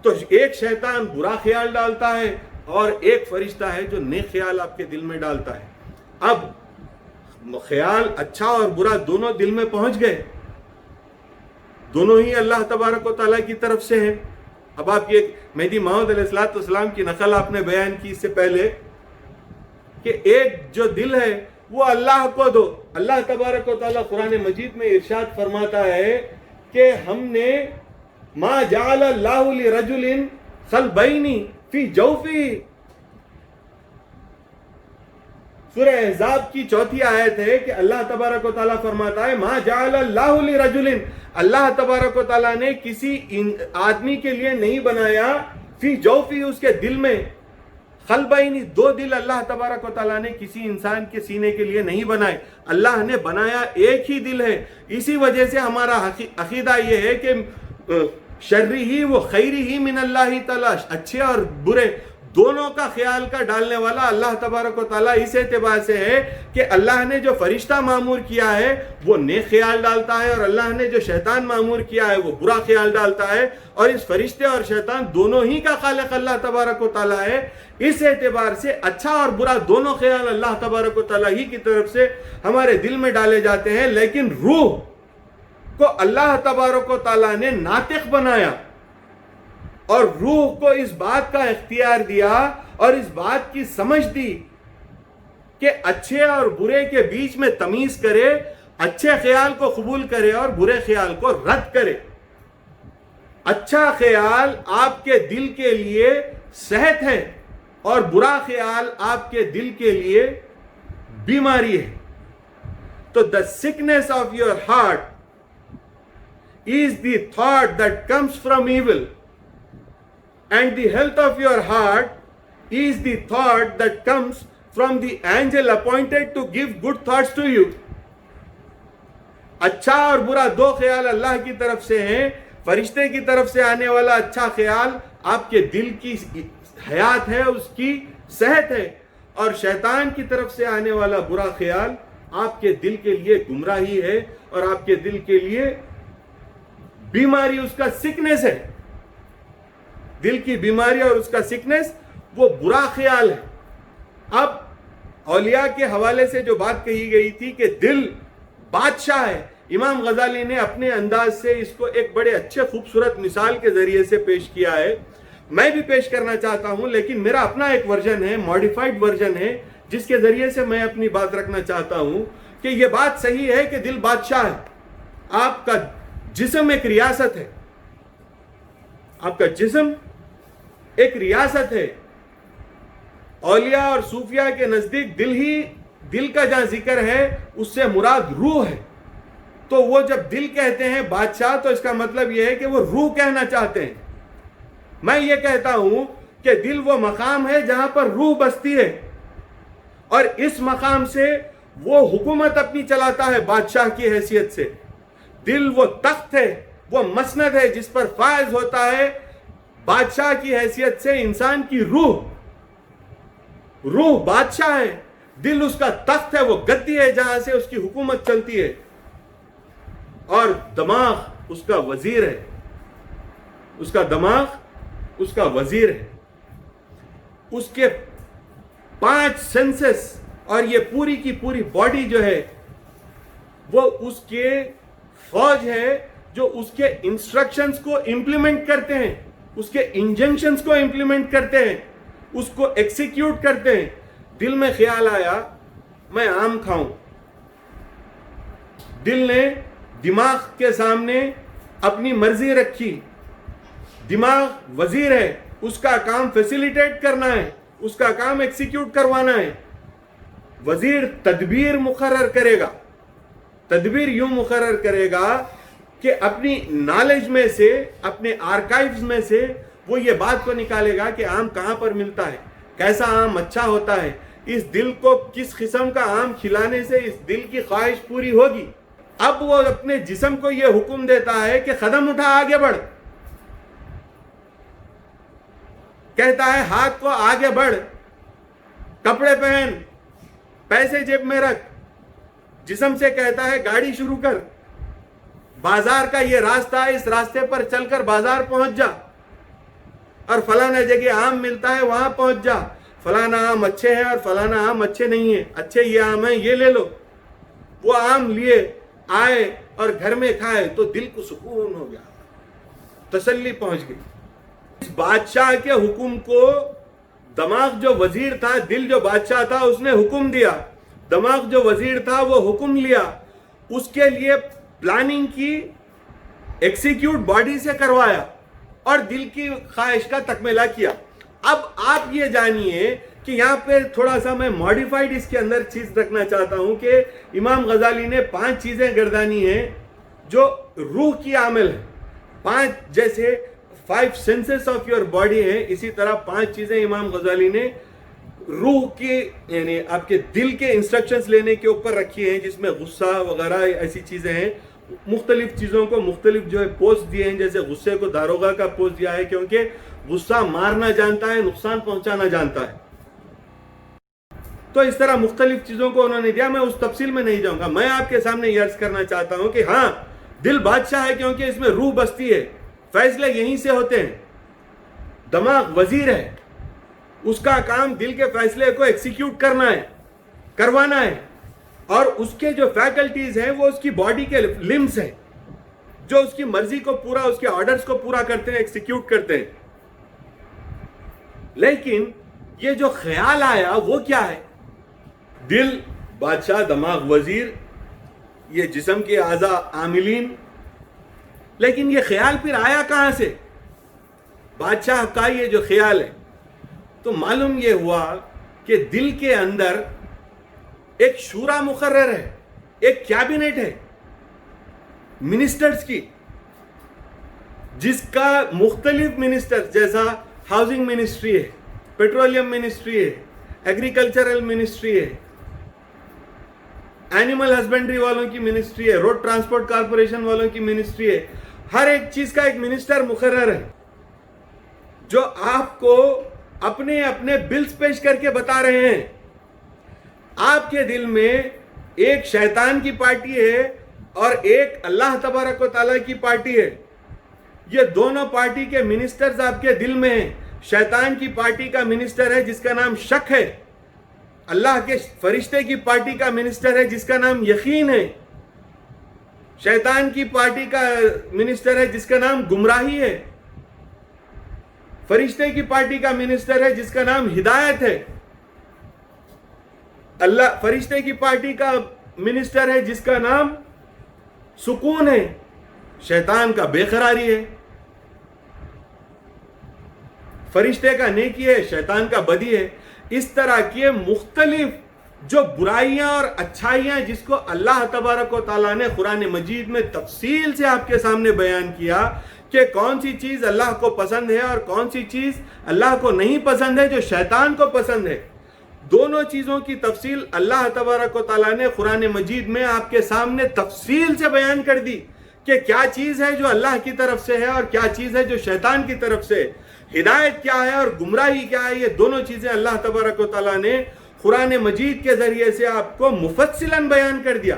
تو ایک شیطان برا خیال ڈالتا ہے اور ایک فرشتہ ہے جو نیک خیال آپ کے دل میں ڈالتا ہے. اب خیال اچھا اور برا دونوں دل میں پہنچ گئے, دونوں ہی اللہ تبارک و تعالیٰ کی طرف سے ہیں. اب آپ یہ مہدی موعود علیہ السلام کی نقل آپ نے بیان کی اس سے پہلے کہ ایک جو دل ہے وہ اللہ کو دو. اللہ تبارک و تعالیٰ قرآن مجید میں ارشاد فرماتا ہے کہ ہم نے ما جعل اللہ لرجل قلبین فی جوفہ. سورہ احزاب کی 4 آیت ہے کہ اللہ تبارک و تعالیٰ فرماتا ہے ما جعل اللہ لرجل, اللہ تبارک و تعالیٰ نے کسی آدمی کے لیے نہیں بنایا فی جوفہ, اس کے دل میں, قلبین, 2 دل اللہ تبارک و تعالیٰ نے کسی انسان کے سینے کے لیے نہیں بنائے. اللہ نے بنایا ایک ہی دل ہے. اسی وجہ سے ہمارا عقیدہ یہ ہے کہ شرری ہی و خیری ہی من اللہ تعالیٰ, اچھے اور برے دونوں کا خیال کا ڈالنے والا اللہ تبارک و تعالیٰ اس اعتبار سے ہے کہ اللہ نے جو فرشتہ معمور کیا ہے وہ نیک خیال ڈالتا ہے, اور اللہ نے جو شیطان معمور کیا ہے وہ برا خیال ڈالتا ہے, اور اس فرشتے اور شیطان دونوں ہی کا خالق اللہ تبارک و تعالیٰ ہے. اس اعتبار سے اچھا اور برا دونوں خیال اللہ تبارک و تعالیٰ ہی کی طرف سے ہمارے دل میں ڈالے جاتے ہیں. لیکن روح کو اللہ تبارک و تعالیٰ نے ناطق بنایا اور روح کو اس بات کا اختیار دیا اور اس بات کی سمجھ دی کہ اچھے اور برے کے بیچ میں تمیز کرے, اچھے خیال کو قبول کرے اور برے خیال کو رد کرے. اچھا خیال آپ کے دل کے لیے صحت ہے اور برا خیال آپ کے دل کے لیے بیماری ہے. تو the sickness of your heart is the thought that comes from evil, and the health of your heart is the thought that comes from the angel appointed to give good thoughts to you. اچھا اور برا دو خیال اللہ کی طرف سے ہیں. فرشتے کی طرف سے آنے والا اچھا خیال آپ کے دل کی حیات ہے, اس کی صحت ہے, اور شیطان کی طرف سے آنے والا برا خیال آپ کے دل کے لیے گمراہی ہے اور آپ کے دل کے لیے بیماری, اس کا سکنس ہے. دل کی بیماری اور اس کا سکنس وہ برا خیال ہے. اب اولیاء کے حوالے سے جو بات کہی گئی تھی کہ دل بادشاہ ہے, امام غزالی نے اپنے انداز سے اس کو ایک بڑے اچھے خوبصورت مثال کے ذریعے سے پیش کیا ہے. میں بھی پیش کرنا چاہتا ہوں, لیکن میرا اپنا ایک ورژن ہے, ماڈیفائڈ ورژن ہے, جس کے ذریعے سے میں اپنی بات رکھنا چاہتا ہوں کہ یہ بات صحیح ہے کہ دل بادشاہ ہے. آپ کا جسم ایک ریاست ہے, آپ کا جسم ایک ریاست ہے. اولیاء اور صوفیاء کے نزدیک دل کا جہاں ذکر ہے اس سے مراد روح ہے. تو وہ جب دل کہتے ہیں بادشاہ تو اس کا مطلب یہ ہے کہ وہ روح کہنا چاہتے ہیں. میں یہ کہتا ہوں کہ دل وہ مقام ہے جہاں پر روح بستی ہے, اور اس مقام سے وہ حکومت اپنی چلاتا ہے بادشاہ کی حیثیت سے. دل وہ تخت ہے, وہ مسند ہے جس پر فائز ہوتا ہے بادشاہ کی حیثیت سے انسان کی روح. روح بادشاہ ہے, دل اس کا تخت ہے, وہ گدی ہے جہاں سے اس کی حکومت چلتی ہے, اور دماغ اس کا وزیر ہے. اس کا دماغ اس کا وزیر ہے. اس کے 5 سینسز اور یہ پوری کی پوری باڈی جو ہے وہ اس کے فوج ہے جو اس کے انسٹرکشنز کو امپلیمنٹ کرتے ہیں, اس کے انجنکشنز کو امپلیمنٹ کرتے ہیں, اس کو ایکسیکیوٹ کرتے ہیں. دل میں خیال آیا میں آم کھاؤں, دل نے دماغ کے سامنے اپنی مرضی رکھی. دماغ وزیر ہے, اس کا کام فیسیلیٹیٹ کرنا ہے, اس کا کام ایکسیکیوٹ کروانا ہے. وزیر تدبیر مقرر کرے گا. تدبیر یوں مقرر کرے گا کہ اپنی نالج میں سے, اپنے آرکائیوز میں سے وہ یہ بات کو نکالے گا کہ آم کہاں پر ملتا ہے, کیسا آم اچھا ہوتا ہے, اس دل کو کس قسم کا آم کھلانے سے اس دل کی خواہش پوری ہوگی. اب وہ اپنے جسم کو یہ حکم دیتا ہے کہ قدم اٹھا آگے بڑھ, کہتا ہے ہاتھ کو آگے بڑھ, کپڑے پہن, پیسے جیب میں رکھ. جسم سے کہتا ہے گاڑی شروع کر, بازار کا یہ راستہ ہے, اس راستے پر چل کر بازار پہنچ جا, اور فلانا جگہ آم ملتا ہے وہاں پہنچ جا. فلانا آم اچھے ہیں اور فلانا آم اچھے نہیں ہیں, اچھے یہ آم ہیں یہ لے لو. وہ آم لیے آئے اور گھر میں کھائے تو دل کو سکون ہو گیا, تسلی پہنچ گئی. اس بادشاہ کے حکم کو دماغ جو وزیر تھا, دل جو بادشاہ تھا, اس نے حکم دیا. دماغ جو وزیر تھا وہ حکم لیا, اس کے لیے پلاننگ کی, ایکسیکیوٹ باڈی سے کروایا اور دل کی خواہش کا تکملہ کیا. اب آپ یہ جانیے کہ یہاں پہ تھوڑا سا میں ماڈیفائڈ اس کے اندر چیز رکھنا چاہتا ہوں کہ امام غزالی نے 5 چیزیں گردانی ہیں جو روح کی عامل ہیں. 5 جیسے 5 سینسز آف یور باڈی ہیں, اسی طرح 5 چیزیں امام غزالی نے روح کی یعنی آپ کے دل کے انسٹرکشنز لینے کے اوپر رکھی ہیں, جس میں غصہ وغیرہ ایسی چیزیں ہیں. مختلف چیزوں کو مختلف جو ہے پوسٹ دیے ہیں, جیسے غصے کو داروغہ کا پوسٹ دیا ہے کیونکہ غصہ مارنا جانتا ہے, نقصان پہنچانا جانتا ہے. تو اس طرح مختلف چیزوں کو انہوں نے دیا. میں اس تفصیل میں نہیں جاؤں گا. میں آپ کے سامنے یہ عرض کرنا چاہتا ہوں کہ ہاں دل بادشاہ ہے کیونکہ اس میں روح بستی ہے, فیصلے یہیں سے ہوتے ہیں. دماغ وزیر ہے, اس کا کام دل کے فیصلے کو ایکسیکیوٹ کرنا ہے, کروانا ہے, اور اس کے جو فیکلٹیز ہیں وہ اس کی باڈی کے لمبس ہیں جو اس کی مرضی کو پورا, اس کے آرڈرز کو پورا کرتے ہیں, ایکسیکیوٹ کرتے ہیں. لیکن یہ جو خیال آیا وہ کیا ہے؟ دل بادشاہ, دماغ وزیر, یہ جسم کے اعضاء عاملین. لیکن یہ خیال پھر آیا کہاں سے؟ بادشاہ کا یہ جو خیال ہے، تو معلوم یہ ہوا کہ دل کے اندر ایک شورا مقرر ہے، ایک کیبنٹ ہے منسٹرز کی، جس کا مختلف منسٹر، جیسا ہاؤسنگ منسٹری ہے، پیٹرولیم منسٹری ہے، ایگریکلچرل منسٹری ہے، اینیمل ہسبینڈری والوں کی منسٹری ہے، روڈ ٹرانسپورٹ کارپوریشن والوں کی منسٹری ہے. ہر ایک چیز کا ایک منسٹر مقرر ہے جو آپ کو اپنے اپنے بلز پیش کر کے بتا رہے ہیں. آپ کے دل میں ایک شیطان کی پارٹی ہے اور ایک اللہ تبارک و تعالیٰ کی پارٹی ہے. یہ دونوں پارٹی کے منسٹرز آپ کے دل میں ہیں. شیطان کی پارٹی کا منسٹر ہے جس کا نام شک ہے. اللہ کے فرشتے کی پارٹی کا منسٹر ہے جس کا نام یقین ہے. شیطان کی پارٹی کا منسٹر ہے جس کا نام گمراہی ہے. فرشتے کی پارٹی کا منسٹر ہے جس کا نام ہدایت ہے. اللہ فرشتے کی پارٹی کا منسٹر ہے جس کا نام سکون ہے. شیطان کا بے قراری ہے. فرشتے کا نیکی ہے، شیطان کا بدی ہے. اس طرح کی مختلف جو برائیاں اور اچھائیاں جس کو اللہ تبارک و تعالیٰ نے قرآن مجید میں تفصیل سے آپ کے سامنے بیان کیا کہ کون سی چیز اللہ کو پسند ہے اور کون سی چیز اللہ کو نہیں پسند ہے، جو شیطان کو پسند ہے. دونوں چیزوں کی تفصیل اللہ تبارک و تعالیٰ نے قرآن مجید میں آپ کے سامنے تفصیل سے بیان کر دی کہ کیا چیز ہے جو اللہ کی طرف سے ہے اور کیا چیز ہے جو شیطان کی طرف سے. ہدایت کیا ہے اور گمراہی کیا ہے، یہ دونوں چیزیں اللہ تبارک و تعالیٰ نے قرآن مجید کے ذریعے سے آپ کو مفصلاً بیان کر دیا.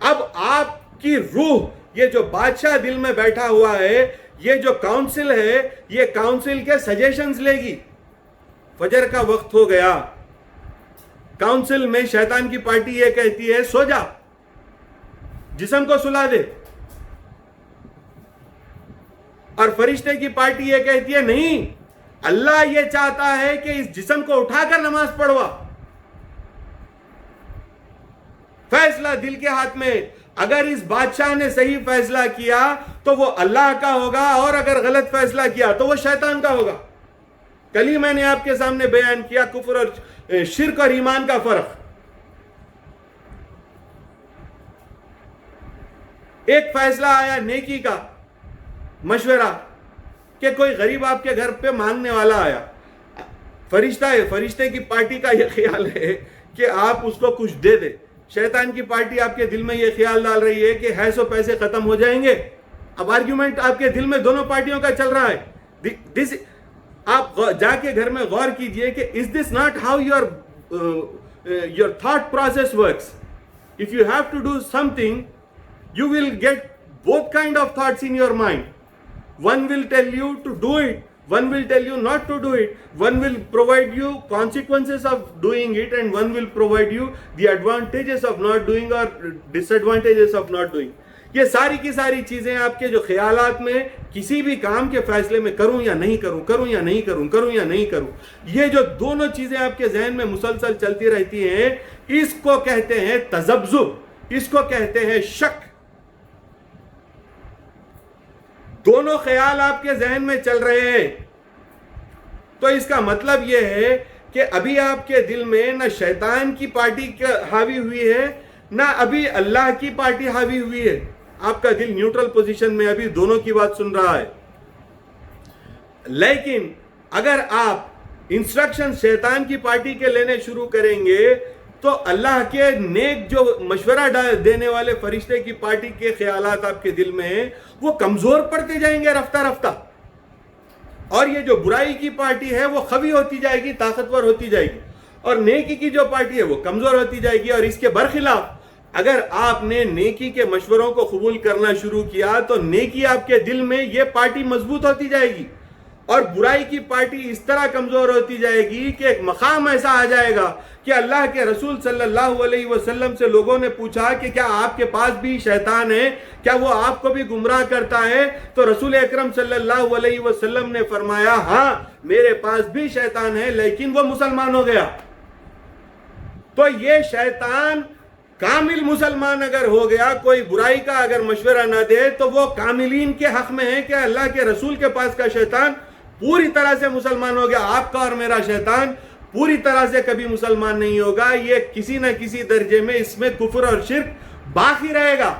اب آپ کی روح، یہ جو بادشاہ دل میں بیٹھا ہوا ہے، یہ جو کاؤنسل ہے، یہ کاؤنسل کے سجیشنز لے گی. فجر کا وقت ہو گیا، کاؤنسل میں شیطان کی پارٹی یہ کہتی ہے سو جا، جسم کو سلا دے. اور فرشتے کی پارٹی یہ کہتی ہے نہیں، اللہ یہ چاہتا ہے کہ اس جسم کو اٹھا کر نماز پڑھوا. فیصلہ دل کے ہاتھ میں. اگر اس بادشاہ نے صحیح فیصلہ کیا تو وہ اللہ کا ہوگا، اور اگر غلط فیصلہ کیا تو وہ شیطان کا ہوگا. کل ہی میں نے آپ کے سامنے بیان کیا کفر اور شرک اور ایمان کا فرق. ایک فیصلہ آیا نیکی کا مشورہ کہ کوئی غریب آپ کے گھر پہ مانگنے والا آیا. فرشتہ ہے، فرشتے کی پارٹی کا یہ خیال ہے کہ آپ اس کو کچھ دے دے. شیطان کی پارٹی آپ کے دل میں یہ خیال ڈال رہی ہے کہ ہے سو پیسے ختم ہو جائیں گے. اب آرگیومنٹ آپ کے دل میں دونوں پارٹیوں کا چل رہا ہے. آپ جا کے گھر میں غور کیجئے کہ is this not how your thought process works? If you have to do something, you will get both kind of thoughts in your mind. One will tell you to do it, one will tell you not to do it, one will provide you consequences of doing it, and one will provide you the advantages of not doing or disadvantages of not doing. یہ ساری کی ساری چیزیں آپ کے جو خیالات میں کسی بھی کام کے فیصلے میں کروں یا نہیں کروں، کروں یا نہیں کروں، کروں یا نہیں کروں، یہ جو دونوں چیزیں آپ کے ذہن میں مسلسل چلتی رہتی ہیں، اس کو کہتے ہیں تذبذب، اس کو کہتے ہیں شک. دونوں خیال آپ کے ذہن میں چل رہے ہیں تو اس کا مطلب یہ ہے کہ ابھی آپ کے دل میں نہ شیطان کی پارٹی حاوی ہوئی ہے، نہ ابھی اللہ کی پارٹی حاوی ہوئی ہے. آپ کا دل نیوٹرل پوزیشن میں ابھی دونوں کی بات سن رہا ہے. لیکن اگر آپ انسٹرکشن شیطان کی پارٹی کے لینے شروع کریں گے تو اللہ کے نیک جو مشورہ دینے والے فرشتے کی پارٹی کے خیالات آپ کے دل میں ہیں وہ کمزور پڑتے جائیں گے رفتہ رفتہ. اور یہ جو برائی کی پارٹی ہے وہ قوی ہوتی جائے گی، طاقتور ہوتی جائے گی. اور نیکی کی جو پارٹی ہے وہ کمزور ہوتی جائے گی. اور اس کے برخلاف اگر آپ نے نیکی کے مشوروں کو قبول کرنا شروع کیا تو نیکی آپ کے دل میں یہ پارٹی مضبوط ہوتی جائے گی، اور برائی کی پارٹی اس طرح کمزور ہوتی جائے گی کہ ایک مقام ایسا آ جائے گا کہ اللہ کے رسول صلی اللہ علیہ وسلم سے لوگوں نے پوچھا کہ کیا آپ کے پاس بھی شیطان ہے، کیا وہ آپ کو بھی گمراہ کرتا ہے؟ تو رسول اکرم صلی اللہ علیہ وسلم نے فرمایا ہاں میرے پاس بھی شیطان ہے، لیکن وہ مسلمان ہو گیا. تو یہ شیطان کامل مسلمان اگر ہو گیا، کوئی برائی کا اگر مشورہ نہ دے، تو وہ کاملین کے حق میں ہے کہ اللہ کے رسول کے پاس کا شیطان پوری طرح سے مسلمان ہو گیا. آپ کا اور میرا شیطان پوری طرح سے کبھی مسلمان نہیں ہوگا. یہ کسی نہ کسی درجے میں اس میں کفر اور شرک باقی رہے گا.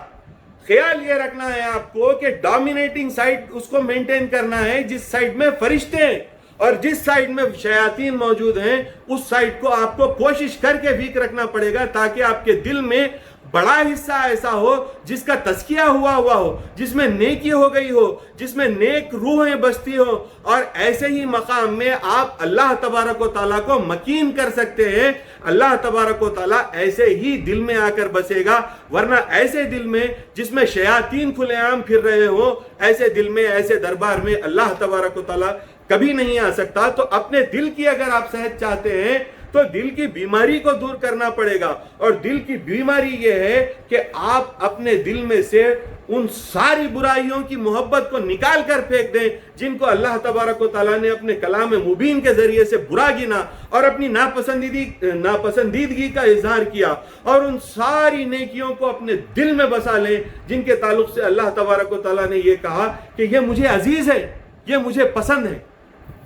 خیال یہ رکھنا ہے آپ کو کہ ڈومینیٹنگ سائڈ اس کو مینٹین کرنا ہے جس سائڈ میں فرشتے ہیں اور جس سائڈ میں شیاطین موجود ہیں، اس سائڈ کو آپ کو کوشش کر کے ویک رکھنا پڑے گا، تاکہ آپ کے دل میں بڑا حصہ ایسا ہو جس کا تزکیہ ہوا ہو، جس میں نیکی ہو گئی ہو، جس میں نیک روحیں بستی ہو، اور ایسے ہی مقام میں آپ اللہ تبارک و تعالیٰ کو مکین کر سکتے ہیں. اللہ تبارک و تعالیٰ ایسے ہی دل میں آ کر بسے گا. ورنہ ایسے دل میں جس میں شیاطین کھلے عام پھر رہے ہوں، ایسے دل میں، ایسے دربار میں اللہ تبارک و تعالیٰ کبھی نہیں آ سکتا. تو اپنے دل کی اگر آپ صحت چاہتے ہیں تو دل کی بیماری کو دور کرنا پڑے گا. اور دل کی بیماری یہ ہے کہ آپ اپنے دل میں سے ان ساری برائیوں کی محبت کو نکال کر پھینک دیں جن کو اللہ تبارک و تعالیٰ نے اپنے کلام مبین کے ذریعے سے برا گنا اور اپنی ناپسندیدگی کا اظہار کیا، اور ان ساری نیکیوں کو اپنے دل میں بسا لیں جن کے تعلق سے اللہ تبارک و تعالیٰ نے یہ کہا کہ یہ مجھے عزیز ہے، یہ مجھے پسند ہے،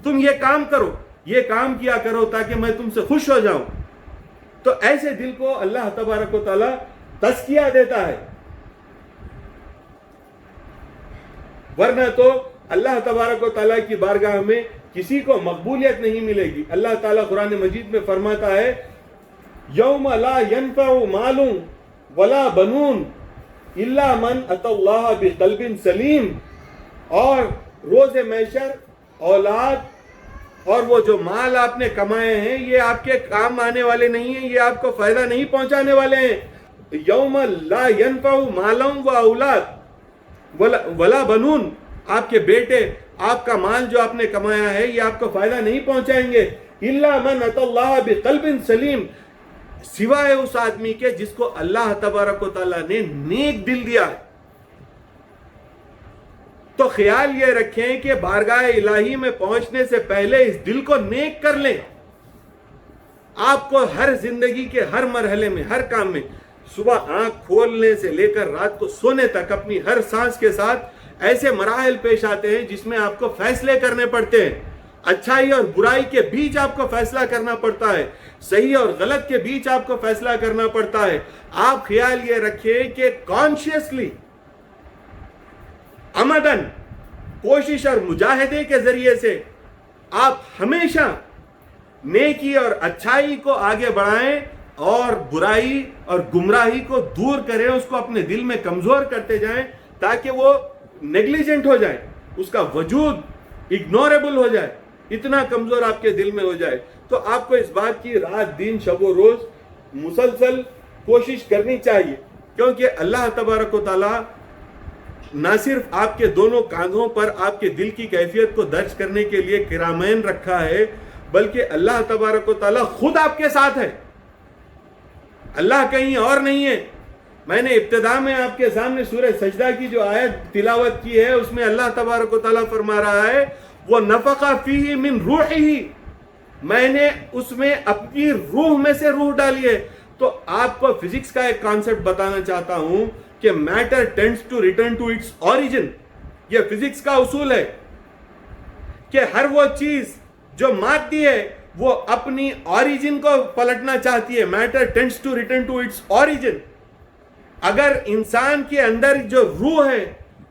تم یہ کام کرو، یہ کام کیا کرو تاکہ میں تم سے خوش ہو جاؤں. تو ایسے دل کو اللہ تبارک و تعالیٰ تزکیہ دیتا ہے. ورنہ تو اللہ تبارک و تعالیٰ کی بارگاہ میں کسی کو مقبولیت نہیں ملے گی. اللہ تعالیٰ قرآن مجید میں فرماتا ہے یوم لا ينفع مال ولا بنون الا من اتى اللہ بقلب سلیم. اور روز محشر اولاد اور وہ جو مال آپ نے کمائے ہیں یہ آپ کے کام آنے والے نہیں ہیں، یہ آپ کو فائدہ نہیں پہنچانے والے ہیں. یوم لا ينفع مال و اولاد ولا بنون، آپ کے بیٹے، آپ کا مال جو آپ نے کمایا ہے یہ آپ کو فائدہ نہیں پہنچائیں گے. الا من اتى اللہ بقلب سلیم، سوائے اس آدمی کے جس کو اللہ تبارک و تعالیٰ نے نیک دل دیا ہے. تو خیال یہ رکھیں کہ بارگاہ الہی میں پہنچنے سے پہلے اس دل کو نیک کر لیں. آپ کو ہر زندگی کے ہر مرحلے میں، ہر کام میں، صبح آنکھ کھولنے سے لے کر رات کو سونے تک اپنی ہر سانس کے ساتھ ایسے مراحل پیش آتے ہیں جس میں آپ کو فیصلے کرنے پڑتے ہیں. اچھائی اور برائی کے بیچ آپ کو فیصلہ کرنا پڑتا ہے، صحیح اور غلط کے بیچ آپ کو فیصلہ کرنا پڑتا ہے. آپ خیال یہ رکھیں کہ کانشیسلی، عمدن، کوشش اور مجاہدے کے ذریعے سے آپ ہمیشہ نیکی اور اچھائی کو آگے بڑھائیں اور برائی اور گمراہی کو دور کریں، اس کو اپنے دل میں کمزور کرتے جائیں تاکہ وہ نیگلیجنٹ ہو جائے، اس کا وجود اگنوریبل ہو جائے، اتنا کمزور آپ کے دل میں ہو جائے. تو آپ کو اس بات کی رات دن شب و روز مسلسل کوشش کرنی چاہیے، کیونکہ اللہ تبارک و تعالیٰ نہ صرف آپ کے دونوں کاندھوں پر آپ کے دل کی کیفیت کو درج کرنے کے لیے کرامین رکھا ہے، بلکہ اللہ تبارک و تعالیٰ خود آپ کے ساتھ ہے. اللہ کہیں اور نہیں ہے. میں نے ابتدا میں آپ کے سامنے سورہ سجدہ کی جو آیت تلاوت کی ہے اس میں اللہ تبارک و تعالیٰ فرما رہا ہے وَنَفَخَ فِيهِ مِن رُوحِهِ، میں نے اس میں اپنی روح میں سے روح ڈالی ہے. تو آپ کو فزکس کا ایک کانسیپٹ بتانا چاہتا ہوں کہ matter tends to return to its origin. یہ فزکس کا اصول ہے کہ ہر وہ چیز جو مادی ہے وہ اپنی اوریجن کو پلٹنا چاہتی ہے. Matter tends to return to its origin. اگر انسان کے اندر جو روح ہے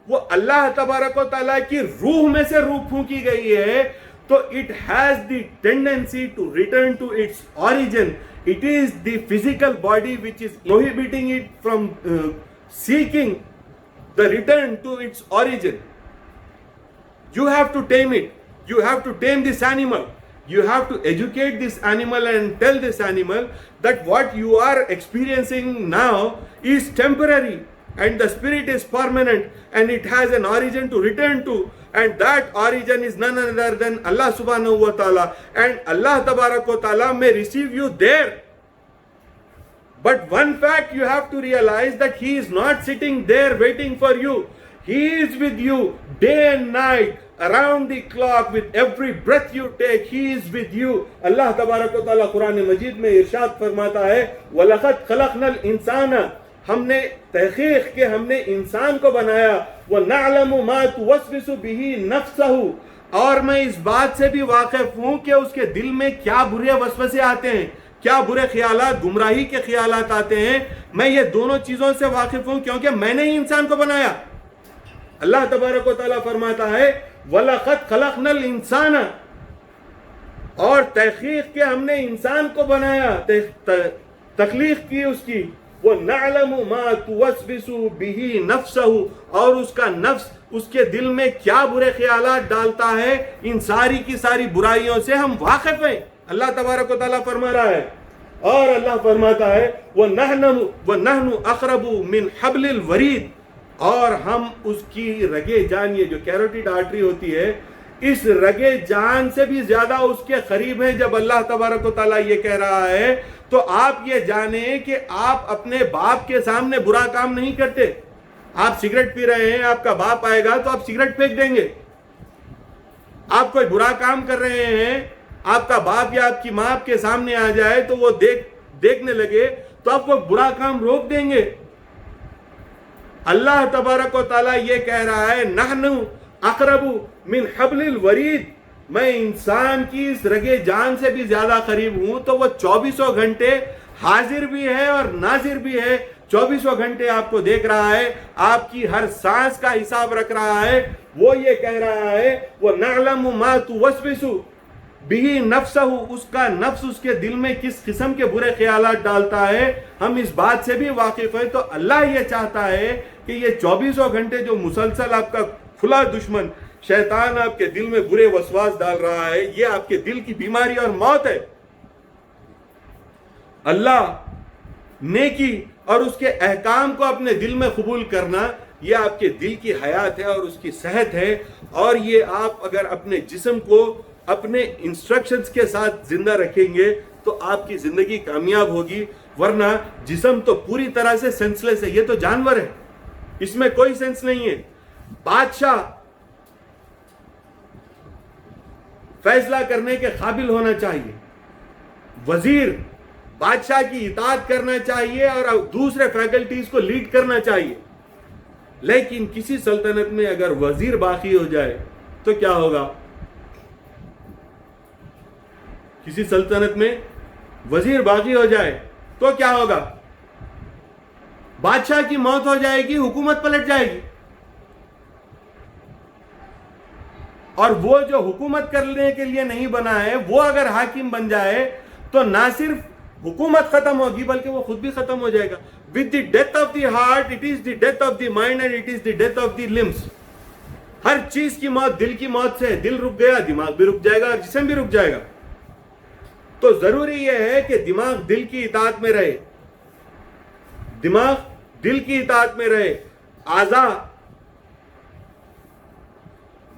وہ اللہ تبارک و تعالیٰ کی روح میں سے روح پھونکی گئی ہے تو it has the tendency to return to its origin. It is the physical body which is prohibiting it from seeking the return to its origin. You have to tame it. You have to tame this animal. You have to educate this animal and tell this animal that what you are experiencing now is temporary and the spirit is permanent and it has an origin to return to, and that origin is none other than Allah subhanahu wa ta'ala, and Allah tabarak wa ta'ala may receive you there. But one fact you have to realize that He is not sitting there waiting for you. He is with you day and night, around the clock, with every breath you take, He is with you. اللہ تبارک و تعالیٰ قرآن مجید میں ارشاد فرماتا ہے وَلَقَدْ خَلَقْنَا الْإِنسَانَ، ہم نے تحقیق کہ ہم نے انسان کو بنایا، وَنَعْلَمُ مَا تُوَسْوِسُ بِهِ نَفْسَهُ، اور میں اس بات سے بھی واقف ہوں کہ اس کے دل میں کیا برے وسوسے آتے ہیں، کیا برے خیالات، گمراہی کے خیالات آتے ہیں، میں یہ دونوں چیزوں سے واقف ہوں کیونکہ میں نے ہی انسان کو بنایا۔ اللہ تبارک و تعالیٰ فرماتا ہے وَلَقَدْ خَلَقْنَا الْإِنسَانَ، اور تحقیق کہ ہم نے انسان کو بنایا، تخلیق کی اس کی، وَنَعْلَمُ مَا تُوَسْوِسُ بِهِ نَفْسَهُ، اور اس کا نفس اس کے دل میں کیا برے خیالات ڈالتا ہے، ان ساری کی ساری برائیوں سے ہم واقف ہیں۔ اللہ تبارک و تعالیٰ فرما رہا ہے، اور اللہ فرماتا ہے وَنَحْنُ أَقْرَبُ مِنْ حَبْلِ الْوَرِيدِ، اور ہم اس کی رگے جان، یہ جو کیروٹیڈ آرٹری ہوتی ہے، اس رگے جان سے بھی زیادہ اس کے قریب ہیں۔ جب اللہ تبارک و تعالیٰ یہ کہہ رہا ہے تو آپ یہ جانیں کہ آپ اپنے باپ کے سامنے برا کام نہیں کرتے۔ آپ سگریٹ پی رہے ہیں، آپ کا باپ آئے گا تو آپ سگریٹ پھینک دیں گے۔ آپ کوئی برا کام کر رہے ہیں، آپ کا باپ یا آپ کی ماں آپ کے سامنے آ جائے تو وہ دیکھنے لگے تو آپ وہ برا کام روک دیں گے۔ اللہ تبارک و تعالیٰ یہ کہہ رہا ہے نحن اقرب من حبل الورید، میں انسان کی اس رگے جان سے بھی زیادہ قریب ہوں، تو وہ 24 گھنٹے حاضر بھی ہے اور ناظر بھی ہے۔ 24 گھنٹے آپ کو دیکھ رہا ہے، آپ کی ہر سانس کا حساب رکھ رہا ہے۔ وہ یہ کہہ رہا ہے وَنَعْلَمُ مَا تُوَسْوِسُ بِهِ نَفْسَهُ، اس کا نفس اس کے دل میں کس قسم کے برے خیالات ڈالتا ہے، ہم اس بات سے بھی واقف ہیں۔ تو اللہ یہ چاہتا ہے کہ یہ 24 گھنٹے جو مسلسل آپ کا کھلا دشمن شیطان آپ کے دل میں برے وسواس ڈال رہا ہے، یہ آپ کے دل کی بیماری اور موت ہے۔ اللہ نیکی اور اس کے احکام کو اپنے دل میں قبول کرنا، یہ آپ کے دل کی حیات ہے اور اس کی صحت ہے، اور یہ آپ اگر اپنے جسم کو اپنے انسٹرکشنز کے ساتھ زندہ رکھیں گے تو آپ کی زندگی کامیاب ہوگی، ورنہ جسم تو پوری طرح سے سینس لیس ہے، یہ تو جانور ہے، اس میں کوئی سینس نہیں ہے۔ بادشاہ فیصلہ کرنے کے قابل ہونا چاہیے، وزیر بادشاہ کی اطاعت کرنا چاہیے اور دوسرے فیکلٹیز کو لیڈ کرنا چاہیے، لیکن کسی سلطنت میں اگر وزیر باقی ہو جائے تو کیا ہوگا؟ کسی سلطنت میں وزیر باقی ہو جائے تو کیا ہوگا؟ بادشاہ کی موت ہو جائے گی، حکومت پلٹ جائے گی، اور وہ جو حکومت کرنے کے لیے نہیں بنا ہے وہ اگر حاکم بن جائے تو نہ صرف حکومت ختم ہوگی بلکہ وہ خود بھی ختم ہو جائے گا۔ with the death of the heart it is the death of the mind and it is the death of the limbs۔ ہر چیز کی موت دل کی موت سے ہے، دل رک گیا دماغ بھی رک جائے گا اور جسم بھی رک جائے گا۔ تو ضروری یہ ہے کہ دماغ دل کی اطاعت میں رہے، دماغ دل کی اطاعت میں رہے، اعضاء